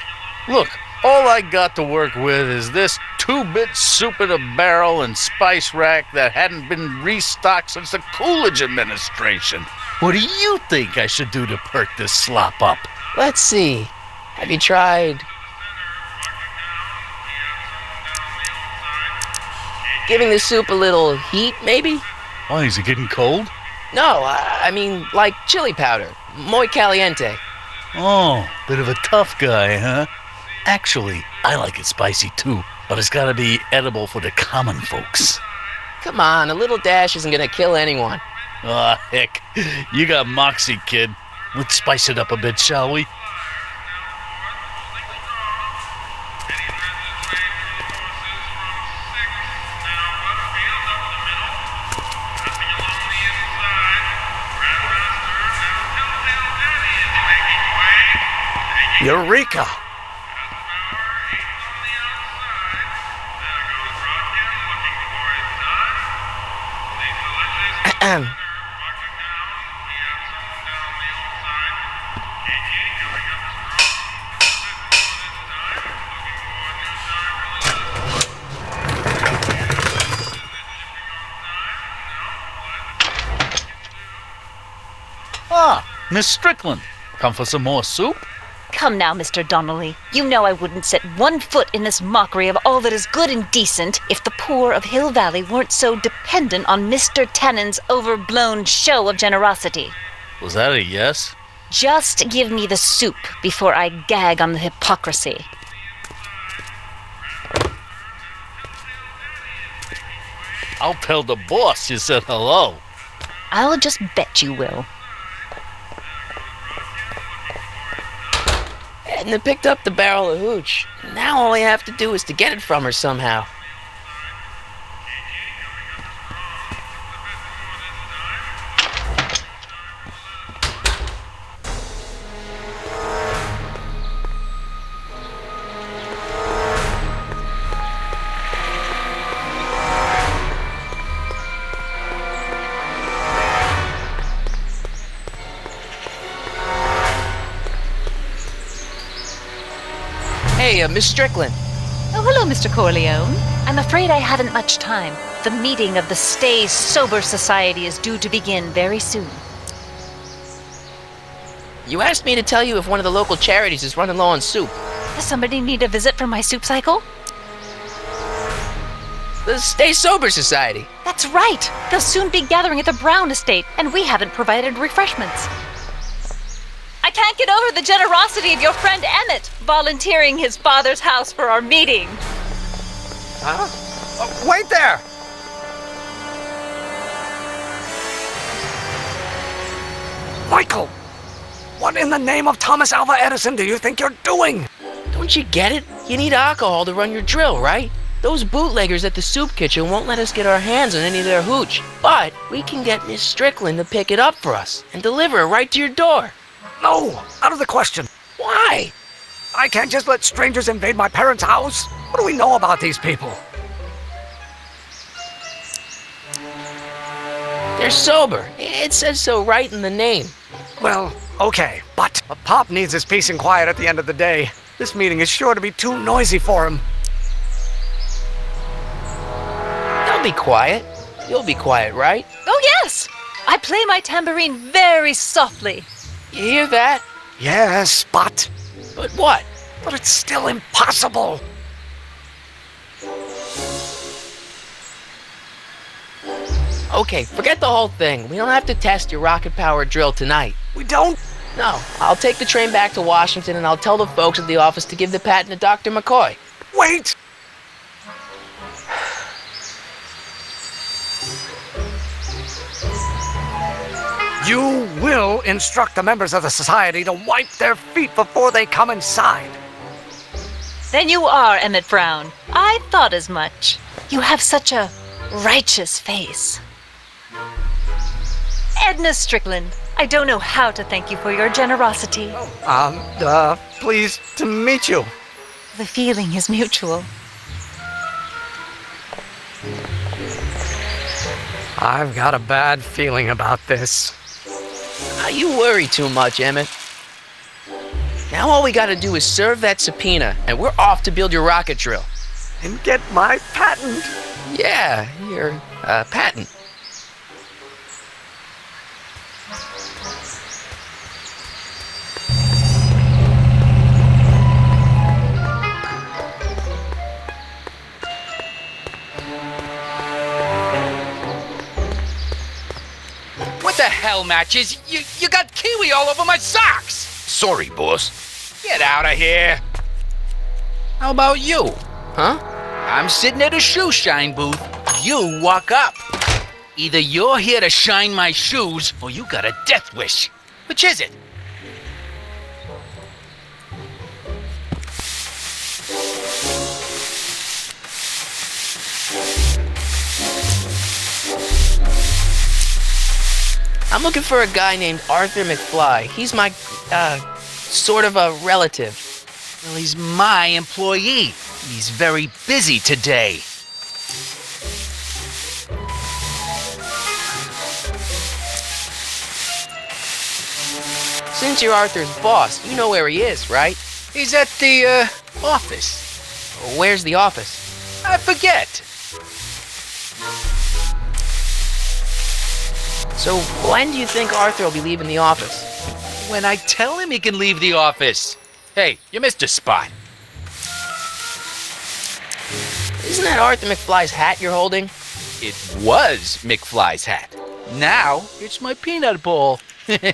Look, all I got to work with is this 2-bit soup in a barrel and spice rack that hadn't been restocked since the Coolidge administration. What do you think I should do to perk this slop up? Let's see. Have you tried... giving the soup a little heat, maybe? Why, is it getting cold? No, I mean, like chili powder. Muy caliente. Oh, bit of a tough guy, huh? Actually, I like it spicy too, but it's gotta be edible for the common folks. Come on, a little dash isn't gonna kill anyone. Aw, heck. You got moxie, kid. Let's spice it up a bit, shall we? Eureka! Ah, Miss Strickland. Come for some more soup? Come now, Mr. Donnelly. You know I wouldn't set one foot in this mockery of all that is good and decent if the poor of Hill Valley weren't so dependent on Mr. Tannen's overblown show of generosity. Was that a yes? Just give me the soup before I gag on the hypocrisy. I'll tell the boss you said hello. I'll just bet you will. Edna picked up the barrel of hooch. Now all I have to do is to get it from her somehow. Hey, Miss Strickland. Oh, hello, Mr. Corleone. I'm afraid I haven't much time. The meeting of the Stay Sober Society is due to begin very soon. You asked me to tell you if one of the local charities is running low on soup. Does somebody need a visit from my soup cycle? The Stay Sober Society. That's right. They'll soon be gathering at the Brown Estate, and we haven't provided refreshments. I can't get over the generosity of your friend Emmett, volunteering his father's house for our meeting. Huh? Oh, wait there! Michael! What in the name of Thomas Alva Edison do you think you're doing? Don't you get it? You need alcohol to run your drill, right? Those bootleggers at the soup kitchen won't let us get our hands on any of their hooch. But we can get Miss Strickland to pick it up for us and deliver it right to your door. No! Out of the question. Why? I can't just let strangers invade my parents' house. What do we know about these people? They're sober. It says so right in the name. Well, okay, but Pop needs his peace and quiet at the end of the day. This meeting is sure to be too noisy for him. They'll be quiet. You'll be quiet, right? Oh, yes! I play my tambourine very softly. You hear that? Yes, but... But what? But it's still impossible. Okay, forget the whole thing. We don't have to test your rocket-powered drill tonight. We don't? No. I'll take the train back to Washington and I'll tell the folks at the office to give the patent to Dr. McCoy. Wait! You will instruct the members of the society to wipe their feet before they come inside. Then you are Emmett Brown. I thought as much. You have such a righteous face. Edna Strickland, I don't know how to thank you for your generosity. Pleased to meet you. The feeling is mutual. I've got a bad feeling about this. You worry too much, Emmett. Now all we gotta do is serve that subpoena, and we're off to build your rocket drill. And get my patent. Yeah, your patent. What the hell, Matches? You got kiwi all over my socks! Sorry, boss. Get out of here. How about you? Huh? I'm sitting at a shoe shine booth. You walk up. Either you're here to shine my shoes, or you got a death wish. Which is it? I'm looking for a guy named Arthur McFly. He's my, sort of a relative. Well, he's my employee. He's very busy today. Since you're Arthur's boss, you know where he is, right? He's at the, office. Where's the office? I forget. So when do you think Arthur will be leaving the office? When I tell him he can leave the office. Hey, you missed a spot. Isn't that Arthur McFly's hat you're holding? It was McFly's hat. Now, it's my peanut bowl. Can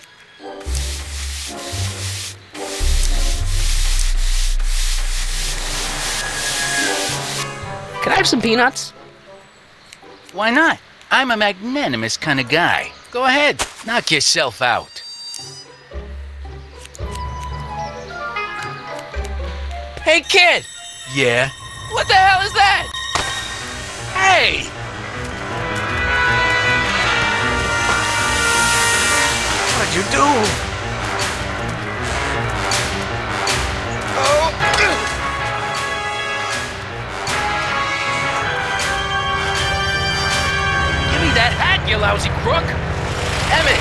I have some peanuts? Why not? I'm a magnanimous kind of guy. Go ahead, knock yourself out. Hey, kid! Yeah? What the hell is that? Hey! What'd you do? Give me that hat, you lousy crook! Emmett!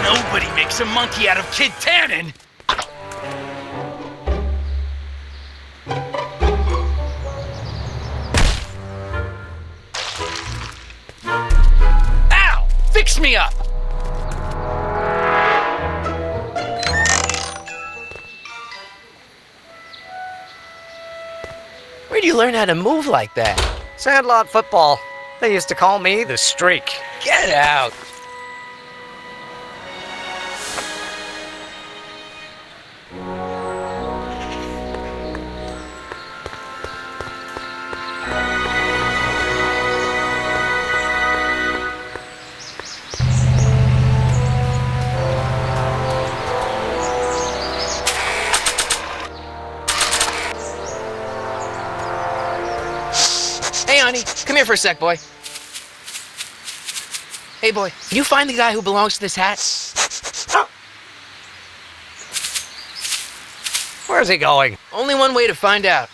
Nobody makes a monkey out of Kid Tannen! Ow! Fix me up! Where'd you learn how to move like that? Sandlot football. They used to call me the Streak. Get out! Hey, honey, come here for a sec, boy. Hey, boy, can you find the guy who belongs to this hat? Where's he going? Only one way to find out.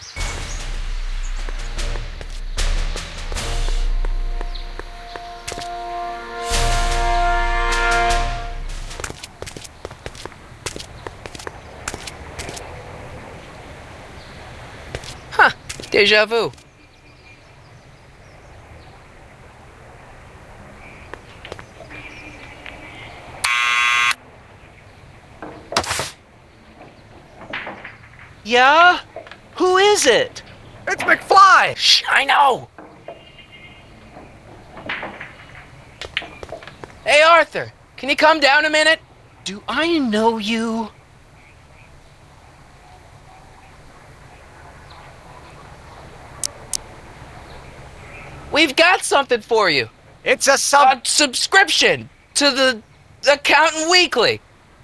Huh, deja vu. Yeah? Who is it? It's McFly! Shh, I know! Hey, Arthur, can you come down a minute? Do I know you? We've got something for you. It's a subscription to the Accountant Weekly.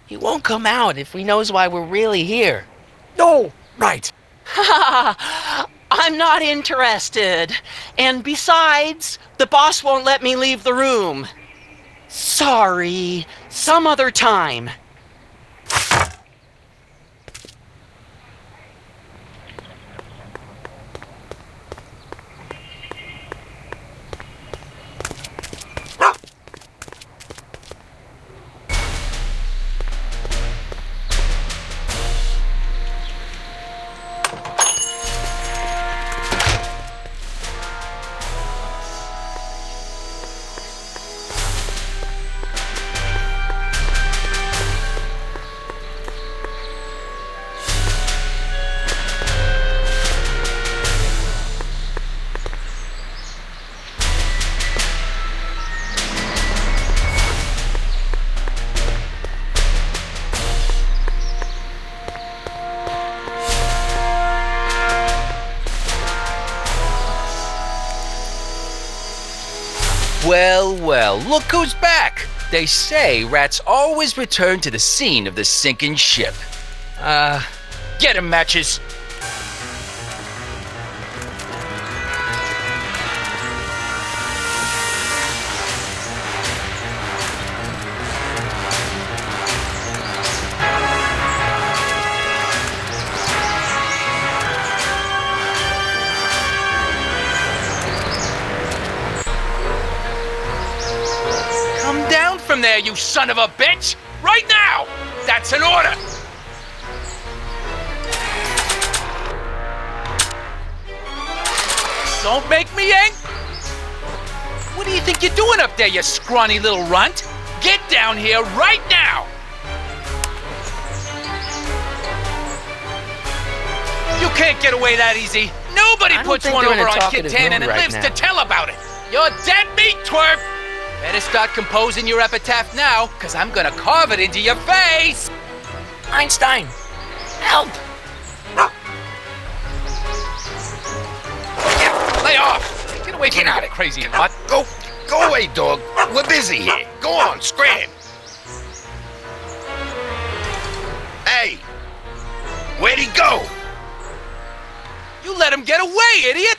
He won't come out if he knows why we're really here. No! Right. I'm not interested. And besides, the boss won't let me leave the room. Sorry. Some other time. Well, well, look who's back! They say rats always return to the scene of the sinking ship. Get 'em, Matches! Come down from there, you son of a bitch! Right now! That's an order! Don't make me angry! What do you think you're doing up there, you scrawny little runt? Get down here right now! You can't get away that easy. Nobody puts one over on Kid Tannen and lives to tell about it. You're dead meat, twerp! Better start composing your epitaph now, because I'm gonna carve it into your face! Einstein! Help! Lay off! Get away from me, crazy mutt! Go away, dog. We're busy here. Go on, scram. Hey, where'd he go? You let him get away, idiot!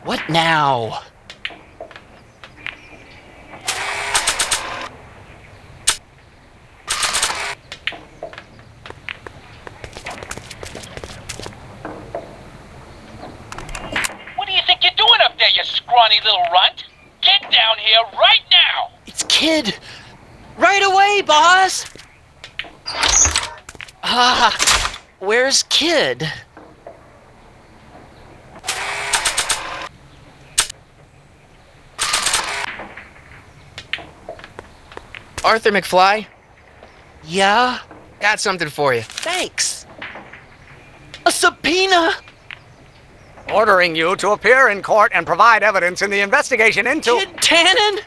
What now? What do you think you're doing up there, you scrawny little runt? Get down here right now! It's Kid! Right away, boss! Where's Kid? Arthur McFly? Yeah? Got something for you. Thanks. A subpoena? Ordering you to appear in court and provide evidence in the investigation into... Kid Tannen?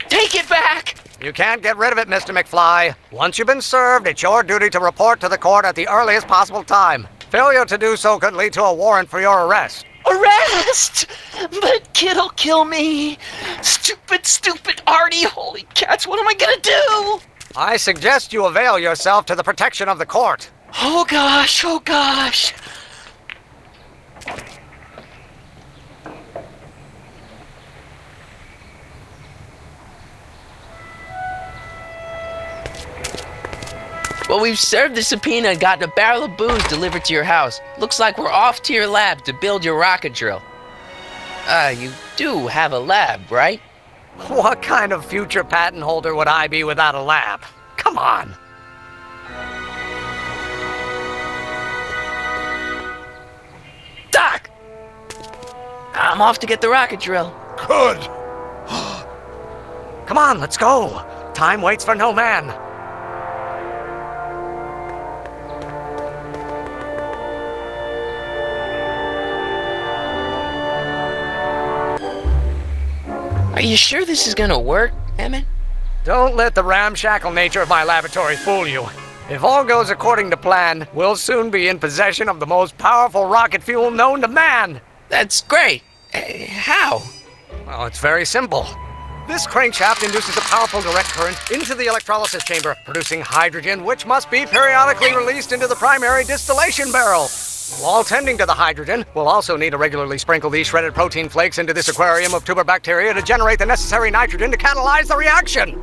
Take it back! You can't get rid of it, Mr. McFly. Once you've been served, it's your duty to report to the court at the earliest possible time. Failure to do so could lead to a warrant for your arrest. Arrest! But Kid'll kill me. Stupid Artie. Holy cats, what am I gonna do? I suggest you avail yourself to the protection of the court. Oh gosh. Well, we've served the subpoena and gotten a barrel of booze delivered to your house. Looks like we're off to your lab to build your rocket drill. You do have a lab, right? What kind of future patent holder would I be without a lab? Come on. Doc! I'm off to get the rocket drill. Good. Come on, let's go. Time waits for no man. Are you sure this is gonna work, Emmett? Don't let the ramshackle nature of my laboratory fool you. If all goes according to plan, we'll soon be in possession of the most powerful rocket fuel known to man. That's great. How? Well, it's very simple. This crankshaft induces a powerful direct current into the electrolysis chamber, producing hydrogen, which must be periodically released into the primary distillation barrel. While tending to the hydrogen, we'll also need to regularly sprinkle these shredded protein flakes into this aquarium of tuber bacteria to generate the necessary nitrogen to catalyze the reaction.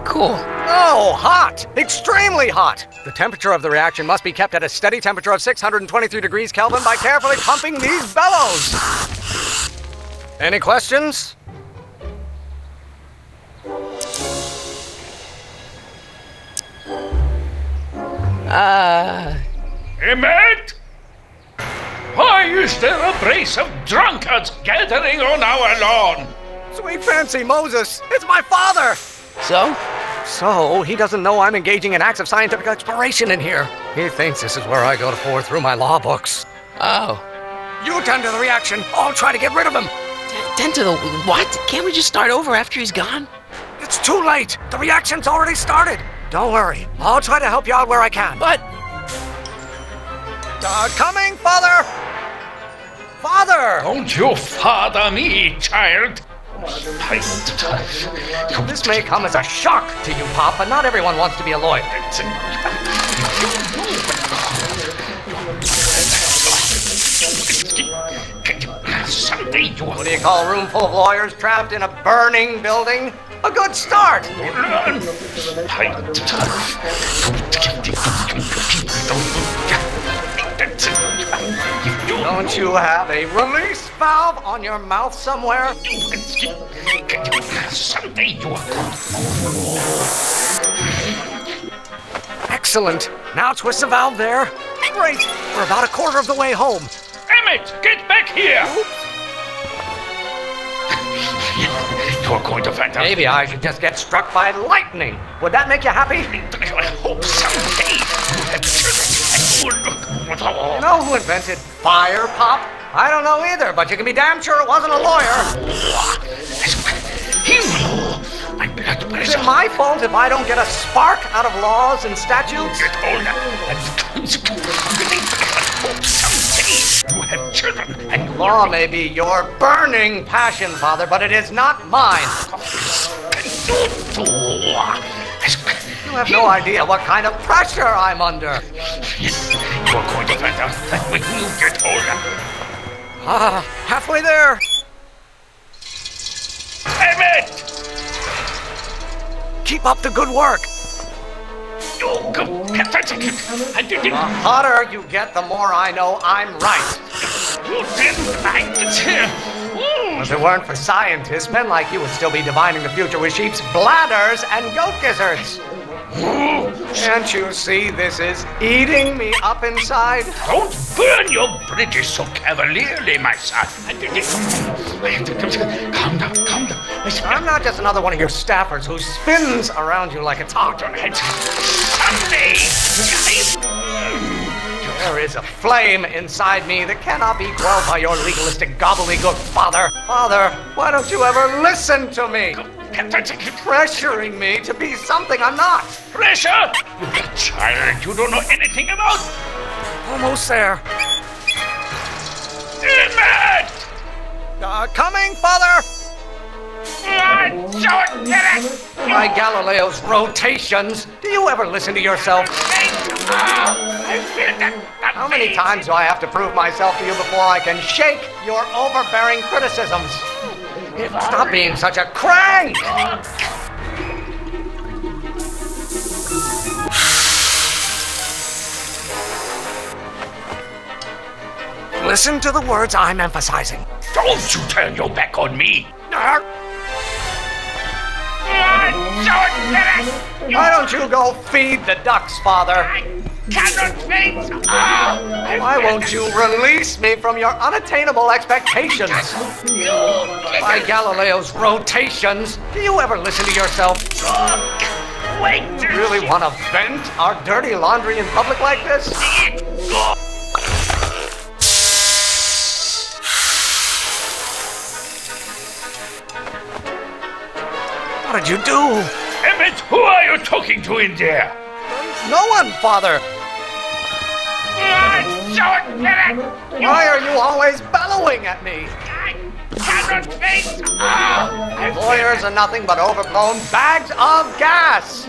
Cool. Oh, hot! Extremely hot! The temperature of the reaction must be kept at a steady temperature of 623 degrees Kelvin by carefully pumping these bellows. Any questions? Emmett? Why is there a brace of drunkards gathering on our lawn? Sweet fancy Moses, it's my father! So? So, he doesn't know I'm engaging in acts of scientific exploration in here. He thinks this is where I go to pour through my law books. Oh. You tend to the reaction. I'll try to get rid of him. Tend to the what? Can't we just start over after he's gone? It's too late. The reaction's already started. Don't worry. I'll try to help you out where I can. But... coming, Father! Father! Don't you father me, child. This may come as a shock to you, Pop, but not everyone wants to be a lawyer. What do you call a room full of lawyers trapped in a burning building? A good start! Don't you have a release valve on your mouth somewhere? Excellent. Now twist the valve there. Great. We're about a quarter of the way home. Emmett, get back here! You're going to find out. Maybe I should just get struck by lightning. Would that make you happy? I hope someday. You know who invented fire, Pop? I don't know either, but you can be damn sure it wasn't a lawyer. Is it my fault if I don't get a spark out of laws and statutes? Get older you have children and law may be your burning passion, Father, but it is not mine. You have no idea what kind of pressure I'm under. You're going to find out that when you get older. Halfway there. Emmett! Keep up the good work. The hotter you get, the more I know I'm right. You didn't like it. If it weren't for scientists, men like you would still be divining the future with sheep's bladders and goat gizzards. Can't you see this is eating me up inside? Don't burn your bridges so cavalierly, my son. Calm down, calm down. I'm not just another one of your staffers who spins around you like a top. Someday. There is a flame inside me that cannot be quelled by your legalistic gobbledygook, Father. Father, why don't you ever listen to me? Pressuring me to be something I'm not. Pressure? You child you don't know anything about. Almost there. Emmett! Coming, Father! Don't get it! My Galileo's rotations. Do you ever listen to yourself? How many times do I have to prove myself to you before I can shake your overbearing criticisms? Stop being such a crank! Listen to the words I'm emphasizing. Don't you turn your back on me! Why don't you go feed the ducks, Father? Why won't you release me from your unattainable expectations? By Galileo's rotations, do you ever listen to yourself? Wait! Do you really want to vent our dirty laundry in public like this? What did you do? Emmett, who are you talking to in there? No one, Father. Why are you always bellowing at me? Lawyers are nothing but overblown bags of gas.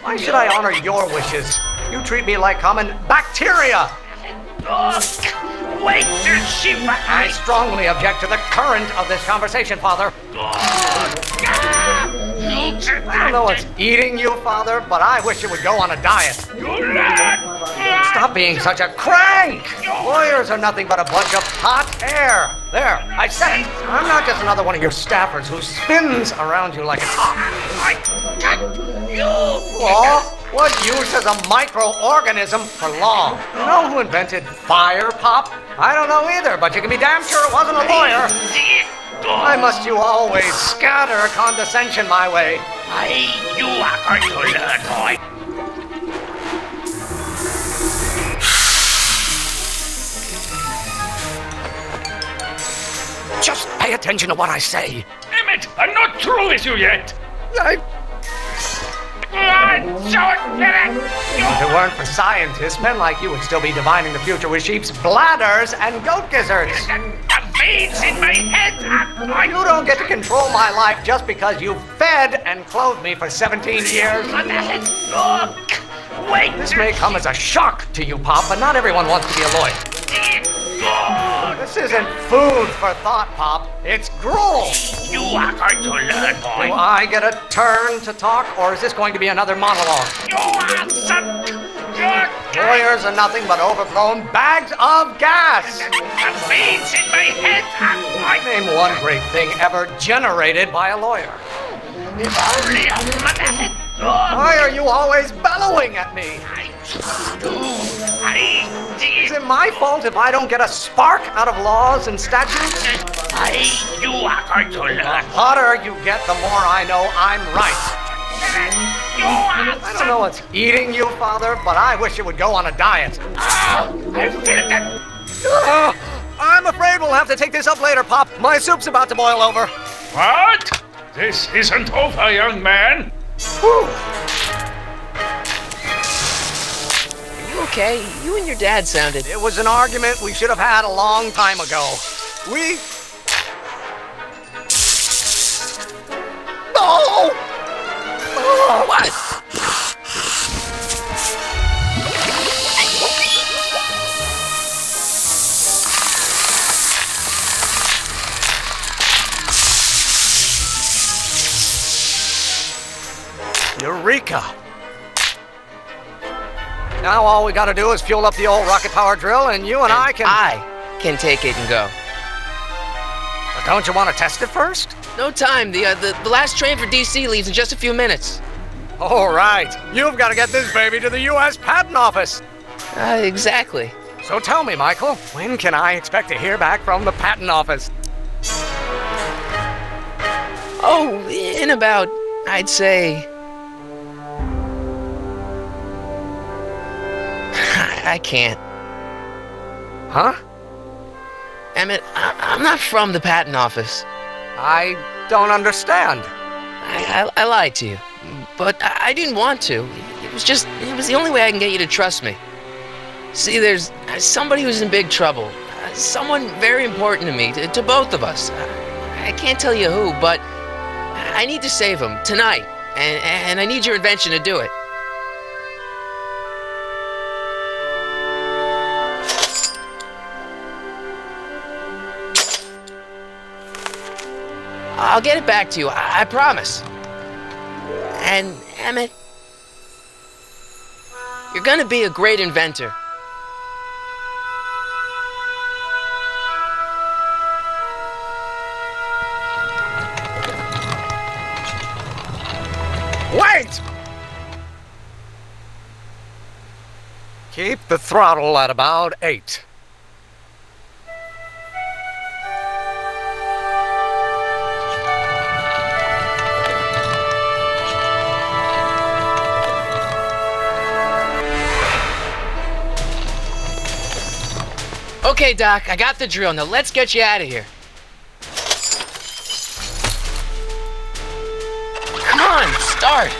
Why should I honor your wishes? You treat me like common bacteria. Wait till she... I strongly object to the current of this conversation, Father. I don't know what's eating you, Father, but I wish you would go on a diet. Stop being such a crank! Lawyers are nothing but a bunch of hot air. There, I said it. I'm not just another one of your staffers who spins around you like a top. Law? was used as a microorganism for long. You know who invented fire, Pop? I don't know either, but you can be damn sure it wasn't a lawyer. Why must you always scatter condescension my way? You are going to learn, boy. Just pay attention to what I say. Emmett, I'm not through with you yet. If it weren't for scientists, men like you would still be divining the future with sheep's bladders and goat gizzards. The veins in my head are... You don't get to control my life just because you fed and clothed me for 17 years. Wait! This may come as a shock to you, Pop, but not everyone wants to be a lawyer. This isn't food for thought, Pop. It's gruel. You are going to learn, boy. Do I get a turn to talk, or is this going to be another monologue? Lawyers are nothing but overgrown bags of gas. The veins in my head are... Name one great thing ever generated by a lawyer. Why are you always bellowing at me? Is it my fault if I don't get a spark out of laws and statutes? You are going to learn. The hotter you get, the more I know I'm right. I don't know what's eating you, Father, but I wish you would go on a diet. I'm afraid we'll have to take this up later, Pop. My soup's about to boil over. What? This isn't over, young man. Whew. You okay? You and your dad sounded... It was an argument we should have had a long time ago. We... Oh! Oh! What? Eureka! Now all we gotta do is fuel up the old rocket power drill and you and I can take it and go. But don't you want to test it first? No time. The last train for DC leaves in just a few minutes. All right. You've got to get this baby to the U.S. Patent Office. Exactly. So tell me, Michael, when can I expect to hear back from the Patent Office? Oh, in about, I'd say... I can't. Huh? Emmett, I'm not from the patent office. I don't understand. I lied to you, but I didn't want to. It was the only way I can get you to trust me. See, there's somebody who's in big trouble. Someone very important to me, to both of us. I can't tell you who, but I need to save him tonight, and I need your invention to do it. I'll get it back to you, I promise. And, Emmett, you're gonna be a great inventor. Wait! Keep the throttle at about 8. Okay, Doc, I got the drill. Now let's get you out of here. Come on, start.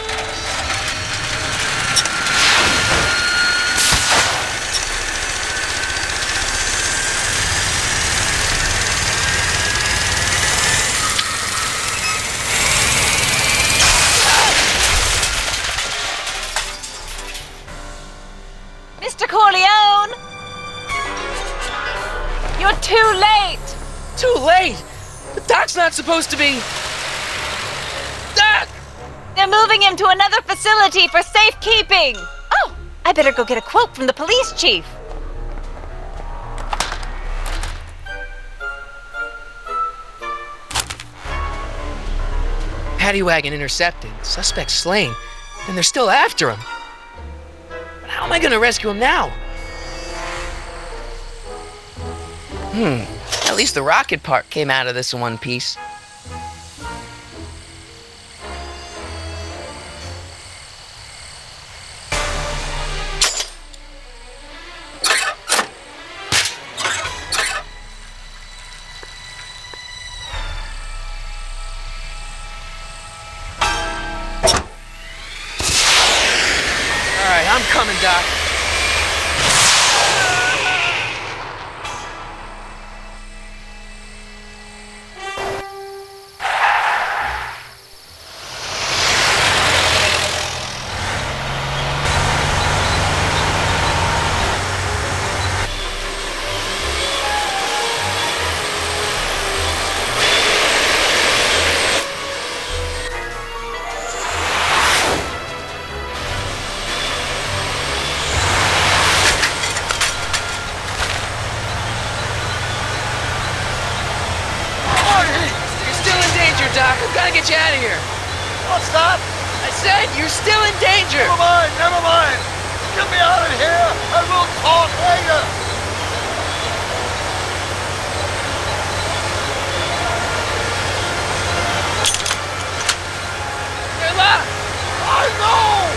Mr. Corleone! You're too late! Too late? The Doc's not supposed to be... Doc! They're moving him to another facility for safekeeping! Oh, I better go get a quote from the police chief. Paddy wagon intercepted. Suspect slain. And they're still after him. am I gonna rescue him now? At least the rocket part came out of this in one piece. Alright, I'm coming, Doc. Doc, I've got to get you out of here. What's that? I said you're still in danger. Never mind. Get me out of here and we'll talk later. You're locked. I know.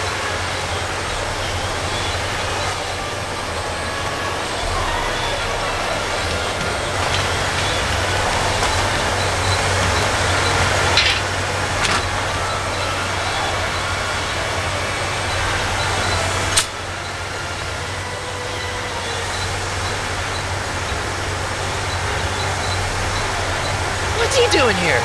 What's he doing here?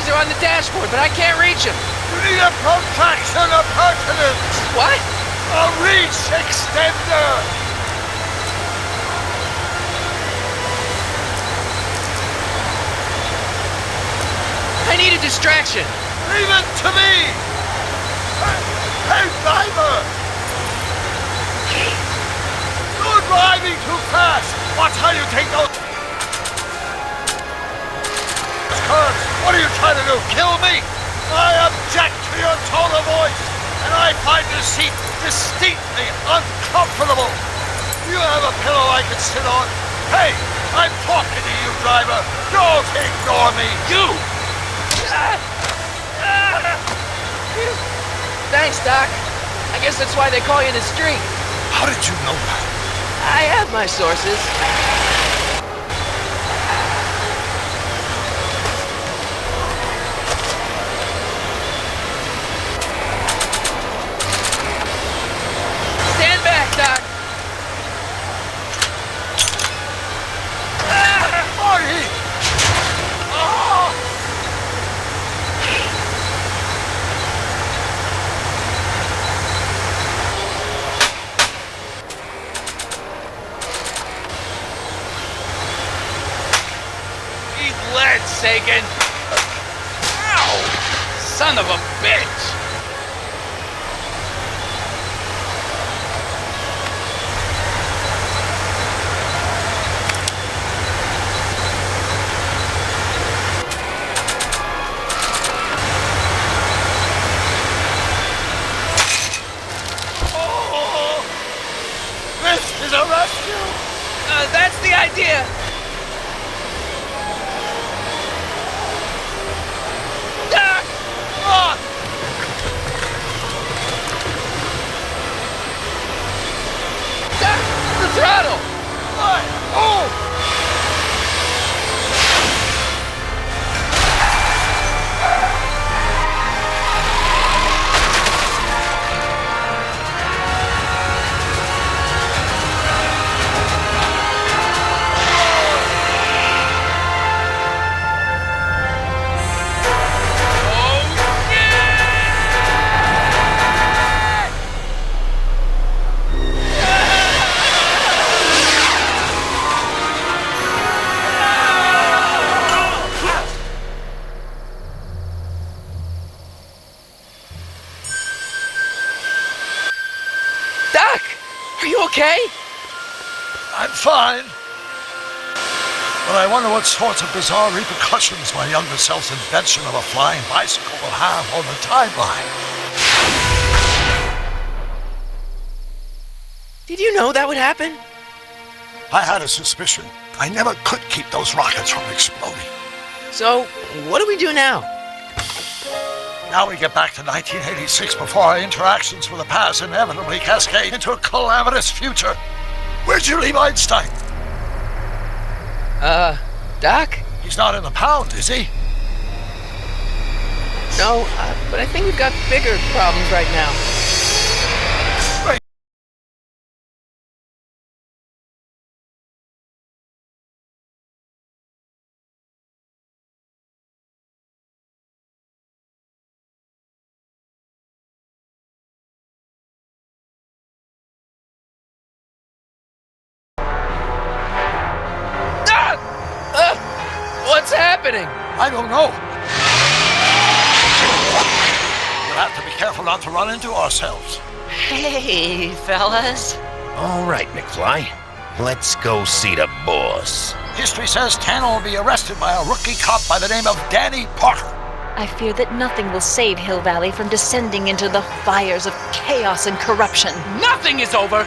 On the dashboard, but I can't reach him. You need a protraction appurtenance. What? A reach extender. I need a distraction. Leave it to me. Hey, driver. You're driving too fast. Watch how you take those curves. What are you trying to do? Kill me? I object to your tone of voice, and I find this seat distinctly uncomfortable. Do you have a pillow I can sit on? Hey, I'm talking to you, driver. Don't ignore me. You! Thanks, Doc. I guess that's why they call you the Streak. How did you know that? I have my sources. Stand back, Doc. Marty! Oh! Eat lead, Sagan! Ow! Son of a bitch! This is a rescue! That's the idea. okay? I'm fine. But I wonder what sorts of bizarre repercussions my younger self's invention of a flying bicycle will have on the timeline. Did you know that would happen? I had a suspicion. I never could keep those rockets from exploding. So, what do we do now? Now we get back to 1986 before our interactions with the past inevitably cascade into a calamitous future. Where'd you leave Einstein? Doc? He's not in the pound, is he? No, but I think we've got bigger problems right now. What's happening? I don't know. We'll have to be careful not to run into ourselves. Hey, fellas. All right, McFly. Let's go see the boss. History says Tannen will be arrested by a rookie cop by the name of Danny Parker. I fear that nothing will save Hill Valley from descending into the fires of chaos and corruption. Nothing is over